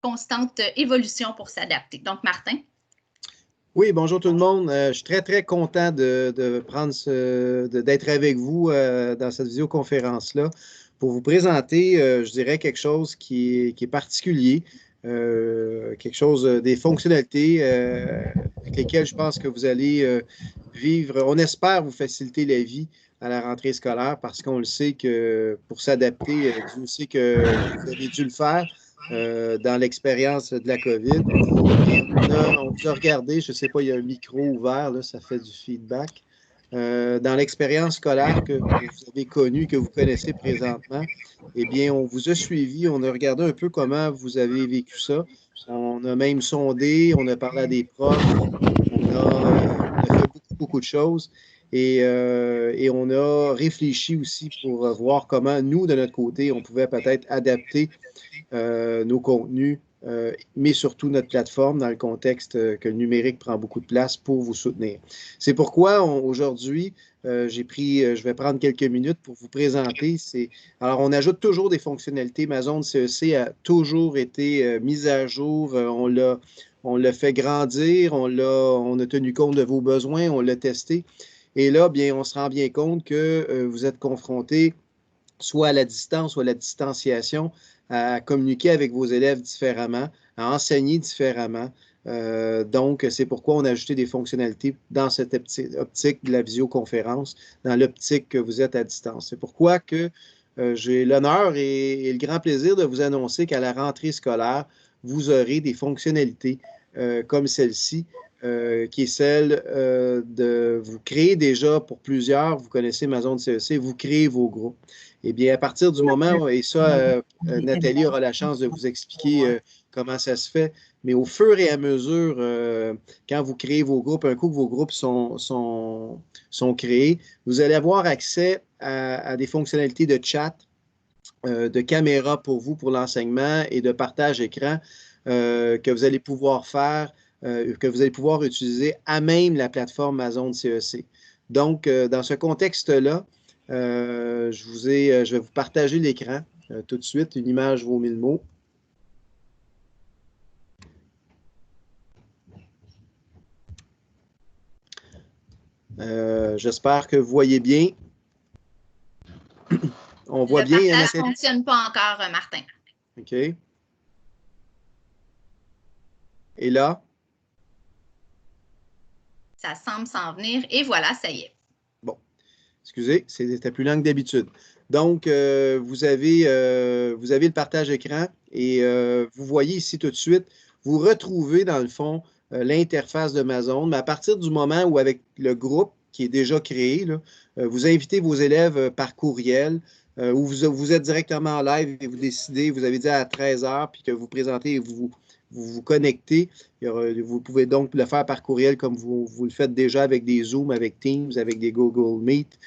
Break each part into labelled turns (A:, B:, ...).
A: constante évolution pour s'adapter. Donc, Martin.
B: Oui, bonjour tout le monde. Je suis très, très content d'être avec vous dans cette visioconférence-là pour vous présenter, je dirais, quelque chose qui est particulier, quelque chose, des fonctionnalités avec lesquelles je pense que vous allez vivre. On espère vous faciliter la vie à la rentrée scolaire parce qu'on le sait que pour s'adapter, Dieu sait que vous avez dû le faire dans l'expérience de la COVID. Et on vous a regardé, je ne sais pas, il y a un micro ouvert, là, ça fait du feedback. Dans l'expérience scolaire que vous avez connue, que vous connaissez présentement, eh bien, on vous a suivi, on a regardé un peu comment vous avez vécu ça. On a même sondé, on a parlé à des profs, on a fait beaucoup, beaucoup de choses. Et on a réfléchi aussi pour voir comment nous, de notre côté, on pouvait peut-être adapter nos contenus, mais surtout notre plateforme dans le contexte que le numérique prend beaucoup de place pour vous soutenir. C'est pourquoi aujourd'hui, je vais prendre quelques minutes pour vous présenter. Alors, on ajoute toujours des fonctionnalités. Ma zone CEC a toujours été mise à jour. On l'a fait grandir, on a tenu compte de vos besoins, on l'a testé. Et là, bien, on se rend bien compte que vous êtes confrontés soit à la distance, soit à la distanciation, à communiquer avec vos élèves différemment, à enseigner différemment. Donc, c'est pourquoi on a ajouté des fonctionnalités dans cette optique de la visioconférence, dans l'optique que vous êtes à distance. C'est pourquoi que j'ai l'honneur et le grand plaisir de vous annoncer qu'à la rentrée scolaire, vous aurez des fonctionnalités comme celle-ci, qui est celle de vous créer déjà pour plusieurs, vous connaissez ma zone CEC, vous créez vos groupes. Eh bien, à partir du moment, et ça, Nathalie aura la chance de vous expliquer comment ça se fait, mais au fur et à mesure, quand vous créez vos groupes, un coup que vos groupes sont créés, vous allez avoir accès à des fonctionnalités de chat, de caméra pour vous, pour l'enseignement et de partage écran que vous allez pouvoir faire, que vous allez pouvoir utiliser à même la plateforme Amazon CEC. Donc, dans ce contexte-là, je vais vous partager l'écran tout de suite. Une image vaut 1000 mots. J'espère que vous voyez bien. On voit bien.
A: Le partage ne fonctionne pas encore, Martin.
B: OK. Et là?
A: Ça semble s'en venir. Et voilà, ça y est.
B: Bon. Excusez, c'était plus lent que d'habitude. Donc, vous avez le partage écran et vous voyez ici tout de suite, vous retrouvez dans le fond l'interface de ma zone. Mais à partir du moment où avec le groupe qui est déjà créé, là, vous invitez vos élèves par courriel ou vous êtes directement en live et vous décidez, vous avez dit à 13 h puis que vous présentez et vous connectez. Vous pouvez donc le faire par courriel comme vous le faites déjà avec des Zooms, avec Teams, avec des Google Meet.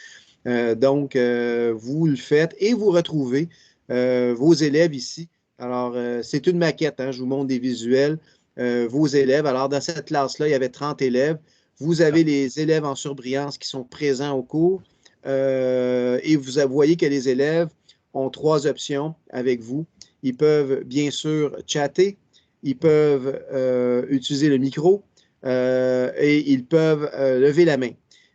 B: Donc, vous le faites et vous retrouvez vos élèves ici. Alors, c'est une maquette, hein, je vous montre des visuels. Vos élèves. Alors, dans cette classe-là, il y avait 30 élèves. Vous avez les élèves en surbrillance qui sont présents au cours et vous voyez que les élèves ont 3 options avec vous. Ils peuvent, bien sûr, chatter. Ils peuvent utiliser le micro et ils peuvent lever la main.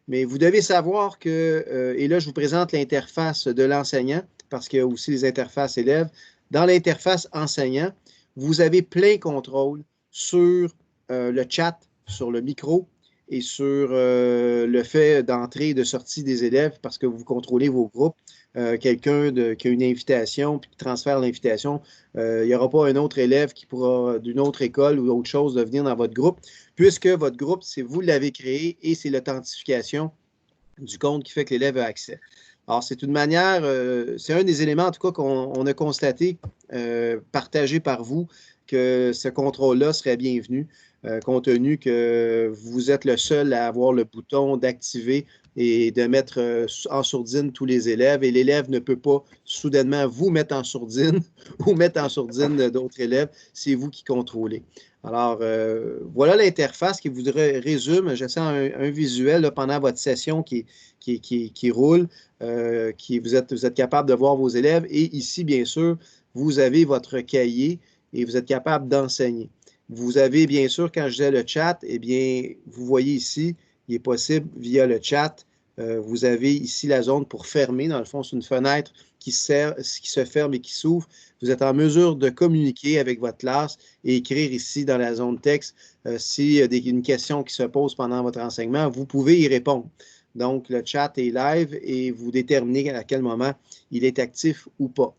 B: Mais vous devez savoir que, et là, je vous présente l'interface de l'enseignant, parce qu'il y a aussi les interfaces élèves. Dans l'interface enseignant, vous avez plein contrôle sur le chat, sur le micro et sur le fait d'entrée et de sortie des élèves, parce que vous contrôlez vos groupes. Quelqu'un qui a une invitation puis qui transfère l'invitation, il n'y aura pas un autre élève qui pourra, d'une autre école ou autre chose, de venir dans votre groupe, puisque votre groupe, c'est vous l'avez créé et c'est l'authentification du compte qui fait que l'élève a accès. Alors, c'est une manière, c'est un des éléments, en tout cas, qu'on a constaté, partagé par vous, que ce contrôle-là serait bienvenu, compte tenu que vous êtes le seul à avoir le bouton d'activer et de mettre en sourdine tous les élèves. Et l'élève ne peut pas soudainement vous mettre en sourdine ou mettre en sourdine d'autres élèves. C'est vous qui contrôlez. Alors, voilà l'interface qui vous résume. J'essaie un visuel là, pendant votre session qui roule, vous êtes capable de voir vos élèves. Et ici, bien sûr, vous avez votre cahier et vous êtes capable d'enseigner. Vous avez bien sûr, quand je disais le chat, eh bien, vous voyez ici, il est possible via le chat, vous avez ici la zone pour fermer. Dans le fond, c'est une fenêtre qui se ferme et qui s'ouvre. Vous êtes en mesure de communiquer avec votre classe et écrire ici dans la zone texte s'il y a une question qui se pose pendant votre enseignement, vous pouvez y répondre. Donc, le chat est live et vous déterminez à quel moment il est actif ou pas.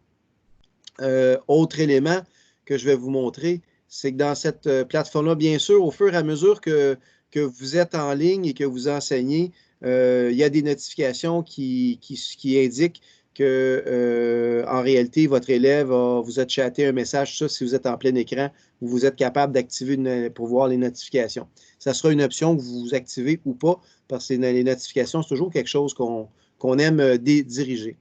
B: Autre élément que je vais vous montrer, c'est que dans cette plateforme-là, bien sûr, au fur et à mesure que vous êtes en ligne et que vous enseignez, il y a des notifications qui indiquent que, en réalité, votre élève vous a chatté un message. Ça, si vous êtes en plein écran, vous êtes capable d'activer pour voir les notifications. Ça sera une option que vous activez ou pas, parce que les notifications, c'est toujours quelque chose qu'on aime diriger.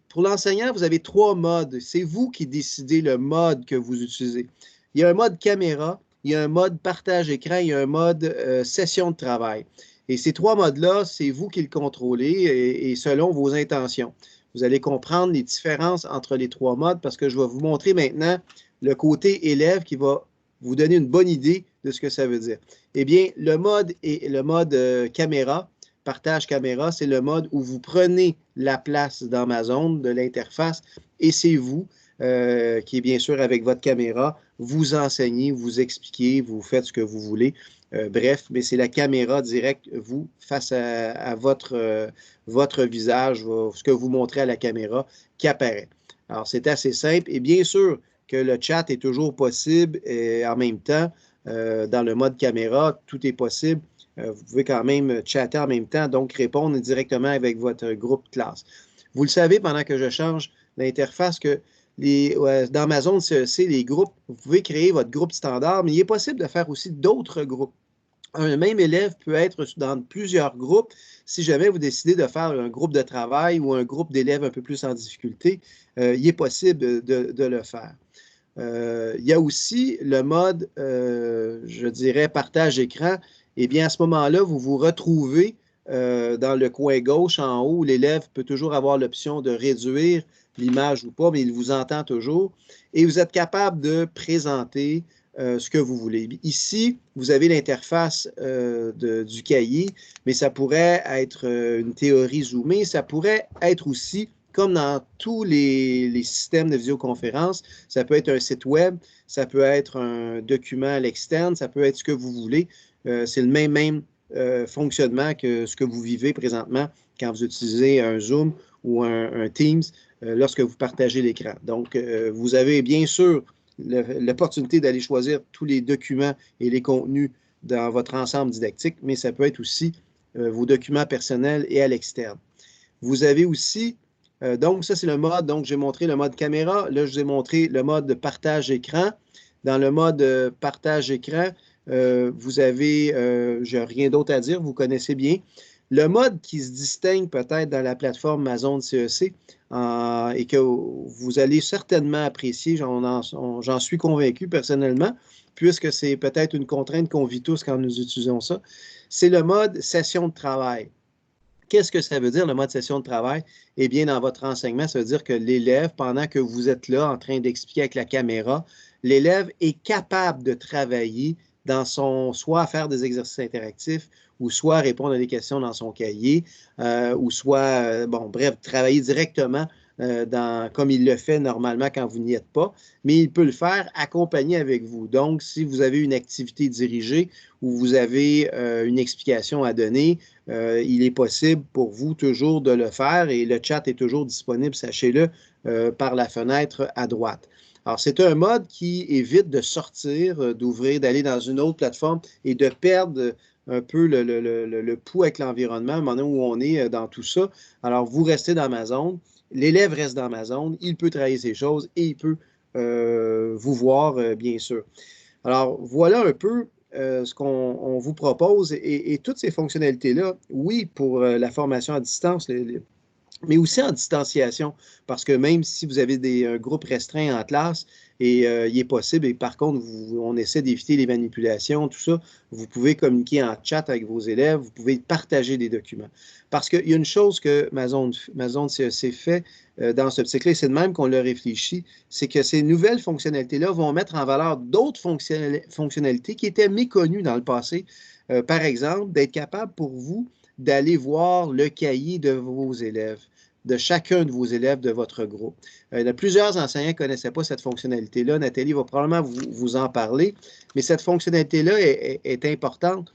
B: Pour l'enseignant, vous avez 3 modes. C'est vous qui décidez le mode que vous utilisez. Il y a un mode caméra, il y a un mode partage écran, il y a un mode session de travail. Et ces 3 modes-là, c'est vous qui le contrôlez et selon vos intentions. Vous allez comprendre les différences entre les 3 modes parce que je vais vous montrer maintenant le côté élève qui va vous donner une bonne idée de ce que ça veut dire. Eh bien, le mode caméra, partage caméra, c'est le mode où vous prenez la place dans ma zone de l'interface et c'est vous qui est bien sûr avec votre caméra, vous enseignez, vous expliquez, vous faites ce que vous voulez. Bref, mais c'est la caméra directe, vous, face à votre visage, ce que vous montrez à la caméra, qui apparaît. Alors, c'est assez simple et bien sûr que le chat est toujours possible et en même temps, dans le mode caméra, tout est possible. Vous pouvez quand même chatter en même temps, donc répondre directement avec votre groupe classe. Vous le savez, pendant que je change l'interface, que dans ma zone CEC, les groupes, vous pouvez créer votre groupe standard, mais il est possible de faire aussi d'autres groupes. Un même élève peut être dans plusieurs groupes. Si jamais vous décidez de faire un groupe de travail ou un groupe d'élèves un peu plus en difficulté, il est possible de le faire. Il y a aussi le mode, je dirais, partage écran. Eh bien, à ce moment-là, vous vous retrouvez dans le coin gauche en haut. L'élève peut toujours avoir l'option de réduire l'image ou pas, mais il vous entend toujours. Et vous êtes capable de présenter ce que vous voulez. Ici, vous avez l'interface du cahier, mais ça pourrait être une théorie zoomée. Ça pourrait être aussi, comme dans tous les systèmes de visioconférence, ça peut être un site web, ça peut être un document à l'externe, ça peut être ce que vous voulez. C'est le même fonctionnement que ce que vous vivez présentement quand vous utilisez un Zoom ou un Teams lorsque vous partagez l'écran. Donc, vous avez bien sûr l'opportunité d'aller choisir tous les documents et les contenus dans votre ensemble didactique, mais ça peut être aussi vos documents personnels et à l'externe. Vous avez aussi, donc ça c'est le mode, donc j'ai montré le mode caméra, là je vous ai montré le mode de partage écran. Dans le mode partage écran, vous avez, je n'ai rien d'autre à dire, vous connaissez bien. Le mode qui se distingue peut-être dans la plateforme Amazon CEC et que vous allez certainement apprécier, j'en suis convaincu personnellement, puisque c'est peut-être une contrainte qu'on vit tous quand nous utilisons ça, c'est le mode session de travail. Qu'est-ce que ça veut dire, le mode session de travail? Eh bien, dans votre enseignement, ça veut dire que l'élève, pendant que vous êtes là en train d'expliquer avec la caméra, l'élève est capable de travailler soit à faire des exercices interactifs, ou soit à répondre à des questions dans son cahier, ou soit, bref, travailler directement comme il le fait normalement quand vous n'y êtes pas, mais il peut le faire accompagné avec vous. Donc, si vous avez une activité dirigée ou vous avez une explication à donner, il est possible pour vous toujours de le faire et le chat est toujours disponible, sachez-le, par la fenêtre à droite. Alors, c'est un mode qui évite de sortir, d'ouvrir, d'aller dans une autre plateforme et de perdre un peu le pouls avec l'environnement, au moment où on est dans tout ça. Alors, vous restez dans ma zone, l'élève reste dans ma zone, il peut travailler ses choses et il peut vous voir, bien sûr. Alors, voilà un peu ce qu'on vous propose et toutes ces fonctionnalités-là, oui, pour la formation à distance, mais aussi en distanciation, parce que même si vous avez un groupe restreint en classe, et il est possible, et par contre, on essaie d'éviter les manipulations, tout ça, vous pouvez communiquer en chat avec vos élèves, vous pouvez partager des documents. Parce qu'il y a une chose que ma zone CEC fait, dans ce optique-là, et c'est de même qu'on le réfléchit, c'est que ces nouvelles fonctionnalités-là vont mettre en valeur d'autres fonctionnalités qui étaient méconnues dans le passé. Par exemple, d'être capable pour vous d'aller voir le cahier de vos élèves, de chacun de vos élèves de votre groupe. Plusieurs enseignants ne connaissaient pas cette fonctionnalité-là. Nathalie va probablement vous en parler, mais cette fonctionnalité-là est importante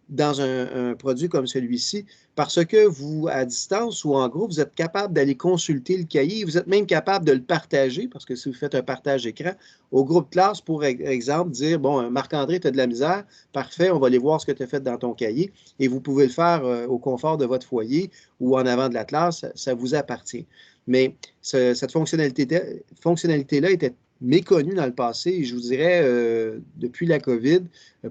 B: dans un produit comme celui-ci parce que vous, à distance ou en groupe, vous êtes capable d'aller consulter le cahier. Vous êtes même capable de le partager parce que si vous faites un partage écran au groupe classe, pour exemple, dire, bon, Marc-André, tu as de la misère, parfait, on va aller voir ce que tu as fait dans ton cahier et vous pouvez le faire au confort de votre foyer ou en avant de la classe, ça vous appartient. Mais cette fonctionnalité-là était méconnue dans le passé et je vous dirais, depuis la COVID,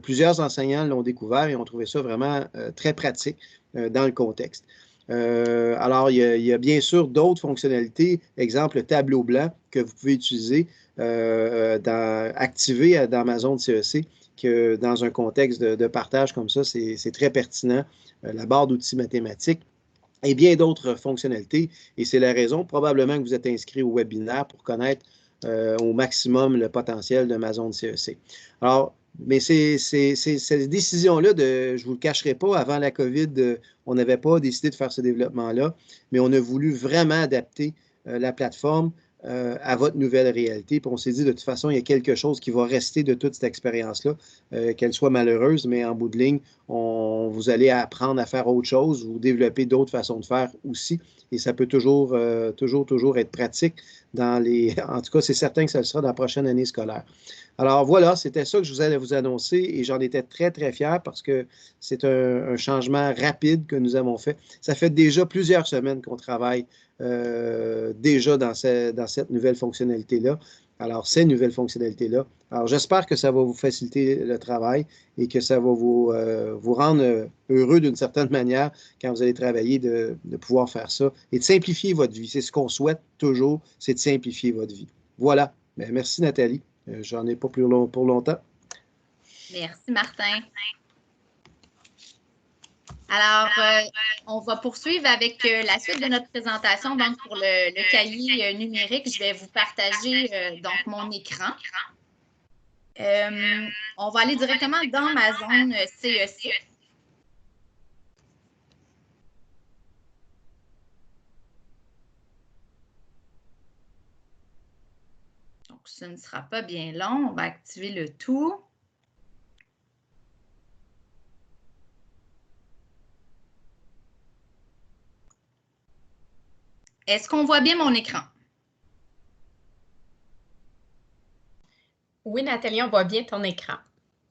B: plusieurs enseignants l'ont découvert et ont trouvé ça vraiment très pratique dans le contexte. Alors, il y a bien sûr d'autres fonctionnalités, exemple le tableau blanc que vous pouvez utiliser, activer dans ma zone CEC, que dans un contexte de partage comme ça, c'est très pertinent. La barre d'outils mathématiques et bien d'autres fonctionnalités. Et c'est la raison, probablement, que vous êtes inscrit au webinaire pour connaître au maximum le potentiel de ma zone CEC. Alors, mais cette décision-là, je ne vous le cacherai pas, avant la COVID, on n'avait pas décidé de faire ce développement-là, mais on a voulu vraiment adapter la plateforme à votre nouvelle réalité. Puis on s'est dit, de toute façon, il y a quelque chose qui va rester de toute cette expérience-là, qu'elle soit malheureuse, mais en bout de ligne, vous allez apprendre à faire autre chose ou développer d'autres façons de faire aussi. Et ça peut toujours être pratique en tout cas, c'est certain que ça le sera dans la prochaine année scolaire. Alors voilà, c'était ça que je vous allais vous annoncer et j'en étais très, très fier parce que c'est un changement rapide que nous avons fait. Ça fait déjà plusieurs semaines qu'on travaille déjà dans cette nouvelle fonctionnalité-là. Alors, ces nouvelles fonctionnalités-là. Alors, j'espère que ça va vous faciliter le travail et que ça va vous rendre heureux d'une certaine manière quand vous allez travailler de pouvoir faire ça et de simplifier votre vie. C'est ce qu'on souhaite toujours, c'est de simplifier votre vie. Voilà. Bien, merci Nathalie. J'en ai pas pour longtemps.
A: Merci Martin. Alors, on va poursuivre avec la suite de notre présentation. Donc, pour le cahier numérique, je vais vous partager donc mon écran. On va aller directement dans ma zone CEC. Donc, ce ne sera pas bien long. On va activer le tout. Est-ce qu'on voit bien mon écran?
C: Oui, Nathalie, on voit bien ton écran.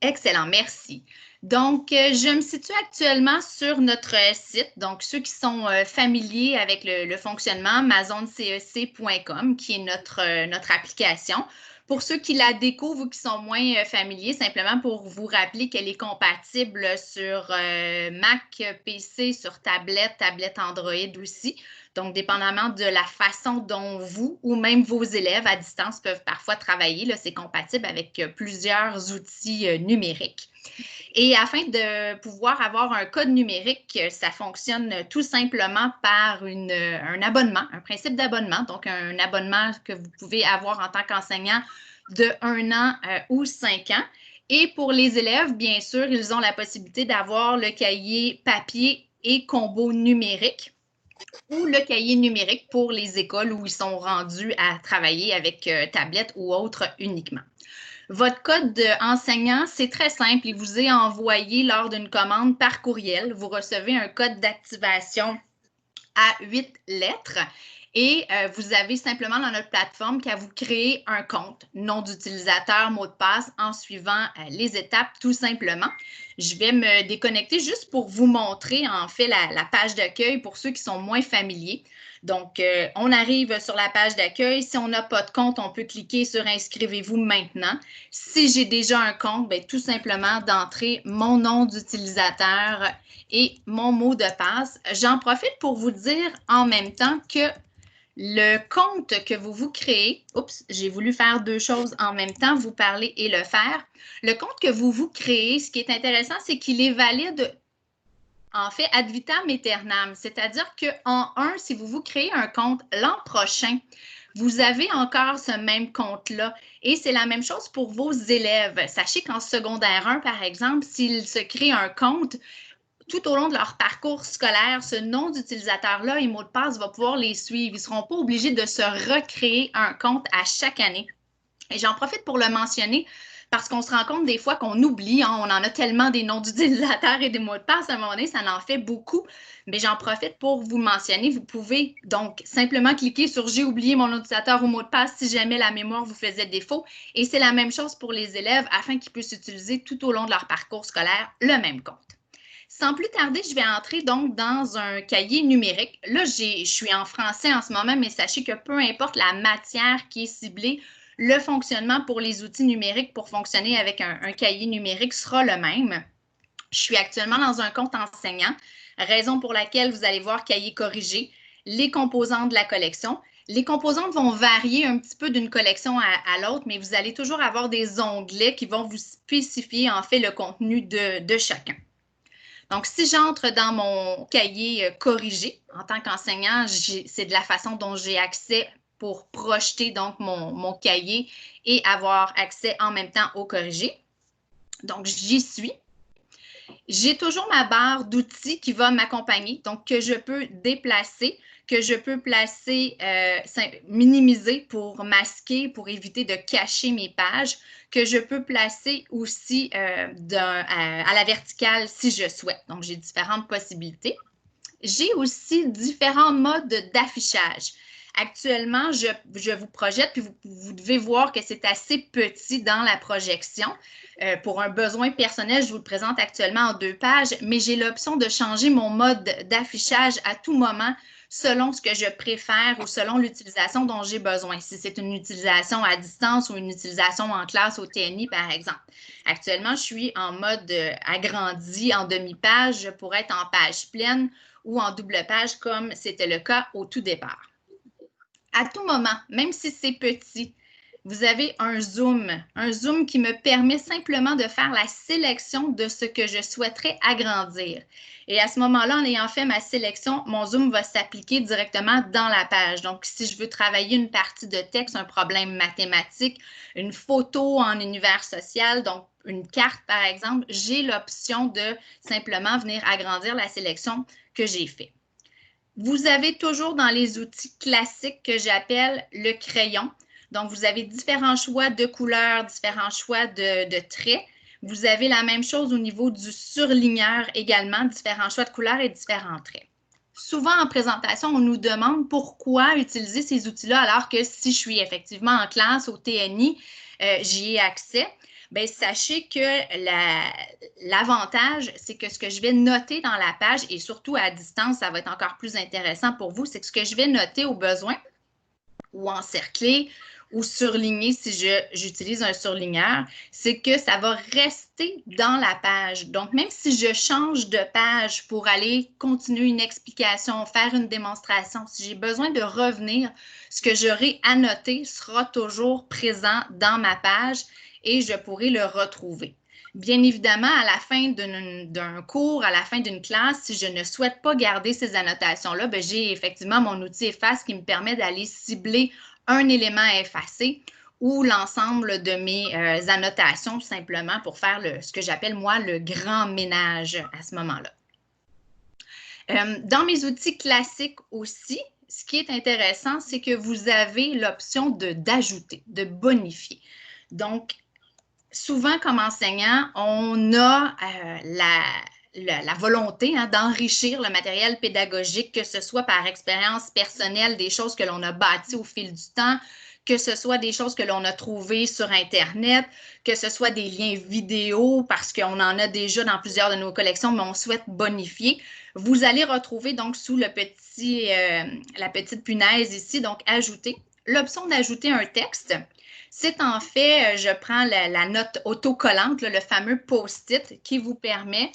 A: Excellent, merci. Donc, je me situe actuellement sur notre site. Donc, ceux qui sont familiers avec le fonctionnement, mazonecec.com, qui est notre application. Pour ceux qui la découvrent ou qui sont moins familiers, simplement pour vous rappeler qu'elle est compatible sur Mac, PC, sur tablette Android aussi. Donc, dépendamment de la façon dont vous ou même vos élèves à distance peuvent parfois travailler, c'est compatible avec plusieurs outils numériques. Et afin de pouvoir avoir un code numérique, ça fonctionne tout simplement par un abonnement, un principe d'abonnement, donc un abonnement que vous pouvez avoir en tant qu'enseignant de 1 an ou 5 ans. Et pour les élèves, bien sûr, ils ont la possibilité d'avoir le cahier papier et combo numérique ou le cahier numérique pour les écoles où ils sont rendus à travailler avec tablette ou autre uniquement. Votre code enseignant, c'est très simple. Il vous est envoyé lors d'une commande par courriel. Vous recevez un code d'activation à 8 lettres et vous avez simplement dans notre plateforme qu'à vous créer un compte, nom d'utilisateur, mot de passe en suivant les étapes tout simplement. Je vais me déconnecter juste pour vous montrer en fait la page d'accueil pour ceux qui sont moins familiers. Donc, on arrive sur la page d'accueil. Si on n'a pas de compte, on peut cliquer sur « Inscrivez-vous maintenant ». Si j'ai déjà un compte, bien, tout simplement d'entrer mon nom d'utilisateur et mon mot de passe. J'en profite pour vous dire en même temps que le compte que vous créez, oups, j'ai voulu faire deux choses en même temps, vous parler et le faire. Le compte que vous créez, ce qui est intéressant, c'est qu'il est valide En fait, ad vitam aeternam, c'est-à-dire qu'en si vous vous créez un compte l'an prochain, vous avez encore ce même compte-là. Et c'est la même chose pour vos élèves. Sachez qu'en secondaire 1, par exemple, s'ils se créent un compte, tout au long de leur parcours scolaire, ce nom d'utilisateur-là et mot de passe va pouvoir les suivre. Ils ne seront pas obligés de se recréer un compte à chaque année. Et j'en profite pour le mentionner parce qu'on se rend compte des fois qu'on oublie, hein, on en a tellement des noms d'utilisateurs et des mots de passe, à un moment donné, ça en fait beaucoup. Mais j'en profite pour vous le mentionner. Vous pouvez donc simplement cliquer sur « J'ai oublié mon utilisateur ou mot de passe » si jamais la mémoire vous faisait défaut. Et c'est la même chose pour les élèves afin qu'ils puissent utiliser tout au long de leur parcours scolaire le même compte. Sans plus tarder, je vais entrer donc dans un cahier numérique. Là, je suis en français en ce moment, mais sachez que peu importe la matière qui est ciblée, le fonctionnement pour les outils numériques pour fonctionner avec un cahier numérique sera le même. Je suis actuellement dans un compte enseignant, raison pour laquelle vous allez voir cahier corrigé, les composants de la collection. Les composantes vont varier un petit peu d'une collection à l'autre, mais vous allez toujours avoir des onglets qui vont vous spécifier en fait le contenu de chacun. Donc, si j'entre dans mon cahier corrigé, en tant qu'enseignant, c'est de la façon dont j'ai accès pour projeter donc mon cahier et avoir accès en même temps au corrigé. Donc, j'y suis. J'ai toujours ma barre d'outils qui va m'accompagner, donc que je peux déplacer, que je peux placer, minimiser pour masquer, pour éviter de cacher mes pages, que je peux placer aussi à la verticale si je souhaite. Donc, j'ai différentes possibilités. J'ai aussi différents modes d'affichage. Actuellement, je vous projette, puis vous devez voir que c'est assez petit dans la projection. Pour un besoin personnel, je vous le présente actuellement en 2 pages, mais j'ai l'option de changer mon mode d'affichage à tout moment selon ce que je préfère ou selon l'utilisation dont j'ai besoin. Si c'est une utilisation à distance ou une utilisation en classe au TNI, par exemple. Actuellement, je suis en mode agrandi en demi-page. Je pourrais être en page pleine ou en double page comme c'était le cas au tout départ. À tout moment, même si c'est petit, vous avez un zoom qui me permet simplement de faire la sélection de ce que je souhaiterais agrandir. Et à ce moment-là, en ayant fait ma sélection, mon zoom va s'appliquer directement dans la page. Donc, si je veux travailler une partie de texte, un problème mathématique, une photo en univers social, donc une carte par exemple, j'ai l'option de simplement venir agrandir la sélection que j'ai faite. Vous avez toujours dans les outils classiques que j'appelle le crayon. Donc, vous avez différents choix de couleurs, différents choix de traits. Vous avez la même chose au niveau du surligneur également, différents choix de couleurs et différents traits. Souvent, en présentation, on nous demande pourquoi utiliser ces outils-là alors que si je suis effectivement en classe au TNI, j'y ai accès. Bien, sachez que l'avantage, c'est que ce que je vais noter dans la page, et surtout à distance, ça va être encore plus intéressant pour vous, c'est que ce que je vais noter au besoin, ou encercler, ou surligner si j'utilise un surligneur, c'est que ça va rester dans la page. Donc, même si je change de page pour aller continuer une explication, faire une démonstration, si j'ai besoin de revenir, ce que j'aurai annoté sera toujours présent dans ma page et je pourrai le retrouver. Bien évidemment, à la fin d'un cours, à la fin d'une classe, si je ne souhaite pas garder ces annotations-là, bien, j'ai effectivement mon outil efface qui me permet d'aller cibler un élément à effacer ou l'ensemble de mes annotations simplement pour faire ce que j'appelle moi le grand ménage à ce moment-là. Dans mes outils classiques aussi, ce qui est intéressant, c'est que vous avez l'option d'ajouter, de bonifier. Donc, souvent, comme enseignant, on a la volonté d'enrichir le matériel pédagogique, que ce soit par expérience personnelle, des choses que l'on a bâties au fil du temps, que ce soit des choses que l'on a trouvées sur Internet, que ce soit des liens vidéo, parce qu'on en a déjà dans plusieurs de nos collections, mais on souhaite bonifier. Vous allez retrouver donc sous la petite punaise ici, donc ajouter, l'option d'ajouter un texte. C'est en fait, je prends la note autocollante, le fameux post-it qui vous permet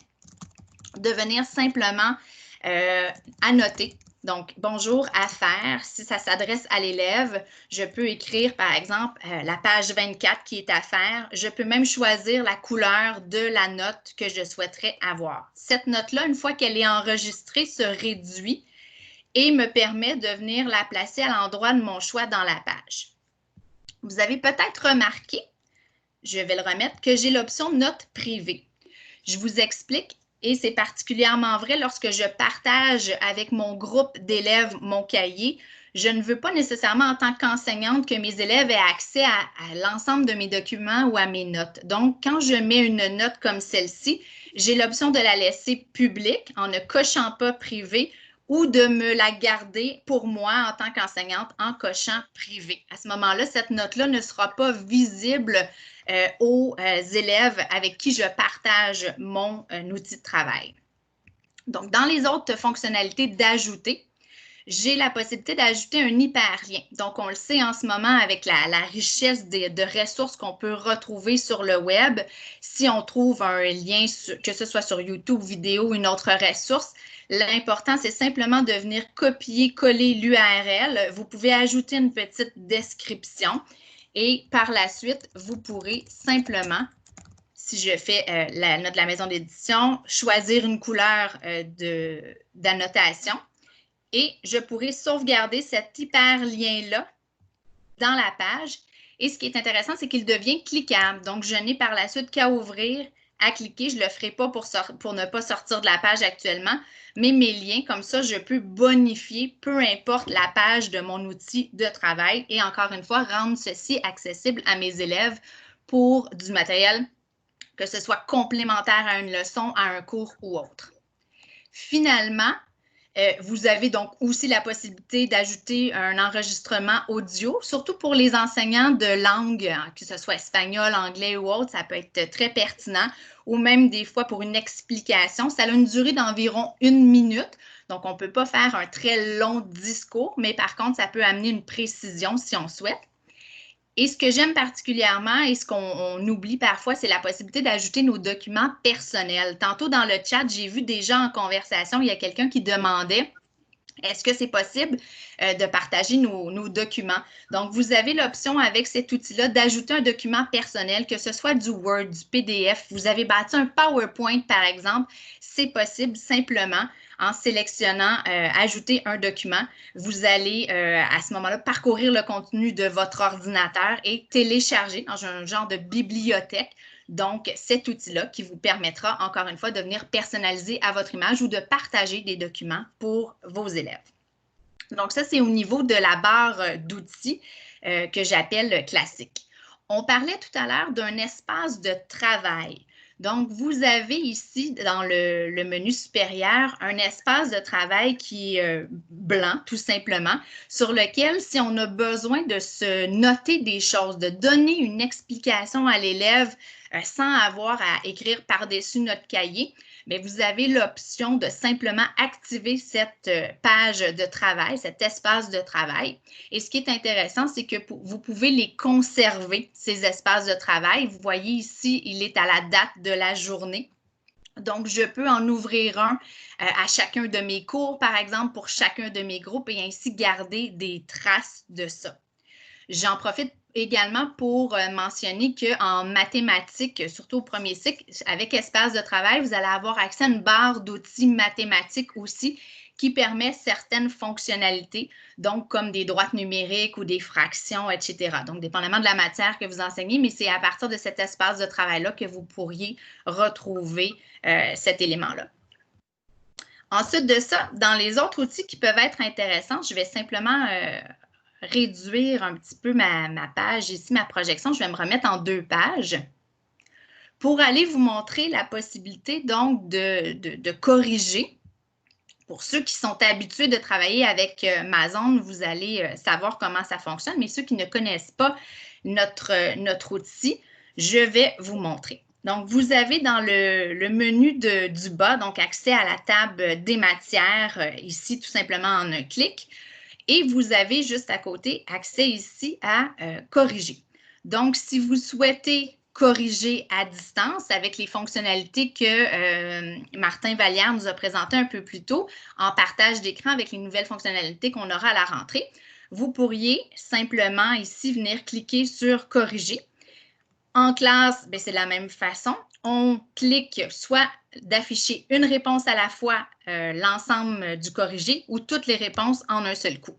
A: de venir simplement annoter Donc, bonjour à faire. Si ça s'adresse à l'élève, je peux écrire, par exemple, la page 24 qui est à faire. Je peux même choisir la couleur de la note que je souhaiterais avoir. Cette note-là, une fois qu'elle est enregistrée, se réduit et me permet de venir la placer à l'endroit de mon choix dans la page. Vous avez peut-être remarqué, je vais le remettre, que j'ai l'option note privée. Je vous explique. Et c'est particulièrement vrai lorsque je partage avec mon groupe d'élèves mon cahier. Je ne veux pas nécessairement en tant qu'enseignante que mes élèves aient accès à l'ensemble de mes documents ou à mes notes. Donc, quand je mets une note comme celle-ci, j'ai l'option de la laisser publique en ne cochant pas privé ou de me la garder pour moi en tant qu'enseignante en cochant privé. À ce moment-là, cette note-là ne sera pas visible aux élèves avec qui je partage mon outil de travail. Donc, dans les autres fonctionnalités d'ajouter, j'ai la possibilité d'ajouter un hyperlien. Donc, on le sait en ce moment avec la richesse de ressources qu'on peut retrouver sur le web. Si on trouve un lien, que ce soit sur YouTube, vidéo ou une autre ressource, l'important, c'est simplement de venir copier-coller l'URL. Vous pouvez ajouter une petite description. Et par la suite, vous pourrez simplement, si je fais la note de la maison d'édition, choisir une couleur d'annotation et je pourrai sauvegarder cet hyperlien-là dans la page. Et ce qui est intéressant, c'est qu'il devient cliquable. Donc, je n'ai par la suite qu'à ouvrir, à cliquer. Je ne le ferai pas pour ne pas sortir de la page actuellement, mais mes liens, comme ça, je peux bonifier, peu importe la page de mon outil de travail. Et encore une fois, rendre ceci accessible à mes élèves pour du matériel, que ce soit complémentaire à une leçon, à un cours ou autre. Finalement, vous avez donc aussi la possibilité d'ajouter un enregistrement audio, surtout pour les enseignants de langue, que ce soit espagnol, anglais ou autre, ça peut être très pertinent, ou même des fois pour une explication. Ça a une durée d'environ 1 minute, donc on ne peut pas faire un très long discours, mais par contre, ça peut amener une précision si on souhaite. Et ce que j'aime particulièrement et ce qu'on oublie parfois, c'est la possibilité d'ajouter nos documents personnels. Tantôt dans le chat, j'ai vu déjà en conversation, il y a quelqu'un qui demandait est-ce que c'est possible de partager nos documents? Donc, vous avez l'option avec cet outil-là d'ajouter un document personnel, que ce soit du Word, du PDF. Vous avez bâti un PowerPoint, par exemple. C'est possible simplement en sélectionnant « Ajouter un document ». Vous allez à ce moment-là parcourir le contenu de votre ordinateur et télécharger dans un genre de bibliothèque. Donc, cet outil-là qui vous permettra, encore une fois, de venir personnaliser à votre image ou de partager des documents pour vos élèves. Donc, ça, c'est au niveau de la barre d'outils que j'appelle classique. On parlait tout à l'heure d'un espace de travail. Donc, vous avez ici, dans le menu supérieur, un espace de travail qui est blanc, tout simplement, sur lequel, si on a besoin de se noter des choses, de donner une explication à l'élève sans avoir à écrire par-dessus notre cahier, mais vous avez l'option de simplement activer cette page de travail, cet espace de travail. Et ce qui est intéressant, c'est que vous pouvez les conserver, ces espaces de travail. Vous voyez ici, il est à la date de la journée. Donc, je peux en ouvrir un à chacun de mes cours, par exemple, pour chacun de mes groupes et ainsi garder des traces de ça. J'en profite également pour mentionner qu'en mathématiques, surtout au premier cycle, avec espace de travail, vous allez avoir accès à une barre d'outils mathématiques aussi qui permet certaines fonctionnalités, donc comme des droites numériques ou des fractions, etc. Donc, dépendamment de la matière que vous enseignez, mais c'est à partir de cet espace de travail-là que vous pourriez retrouver cet élément-là. Ensuite de ça, dans les autres outils qui peuvent être intéressants, je vais simplement réduire un petit peu ma page ici, ma projection. Je vais me remettre en 2 pages pour aller vous montrer la possibilité donc de corriger. Pour ceux qui sont habitués de travailler avec Mazon, vous allez savoir comment ça fonctionne, mais ceux qui ne connaissent pas notre outil, je vais vous montrer. Donc, vous avez dans le menu du bas, donc accès à la table des matières, ici tout simplement en un clic. Et vous avez juste à côté accès ici à corriger. Donc, si vous souhaitez corriger à distance avec les fonctionnalités que Martin Vallière nous a présentées un peu plus tôt en partage d'écran avec les nouvelles fonctionnalités qu'on aura à la rentrée. Vous pourriez simplement ici venir cliquer sur « Corriger ». En classe, c'est de la même façon. On clique soit d'afficher une réponse à la fois, l'ensemble du corrigé, ou toutes les réponses en un seul coup.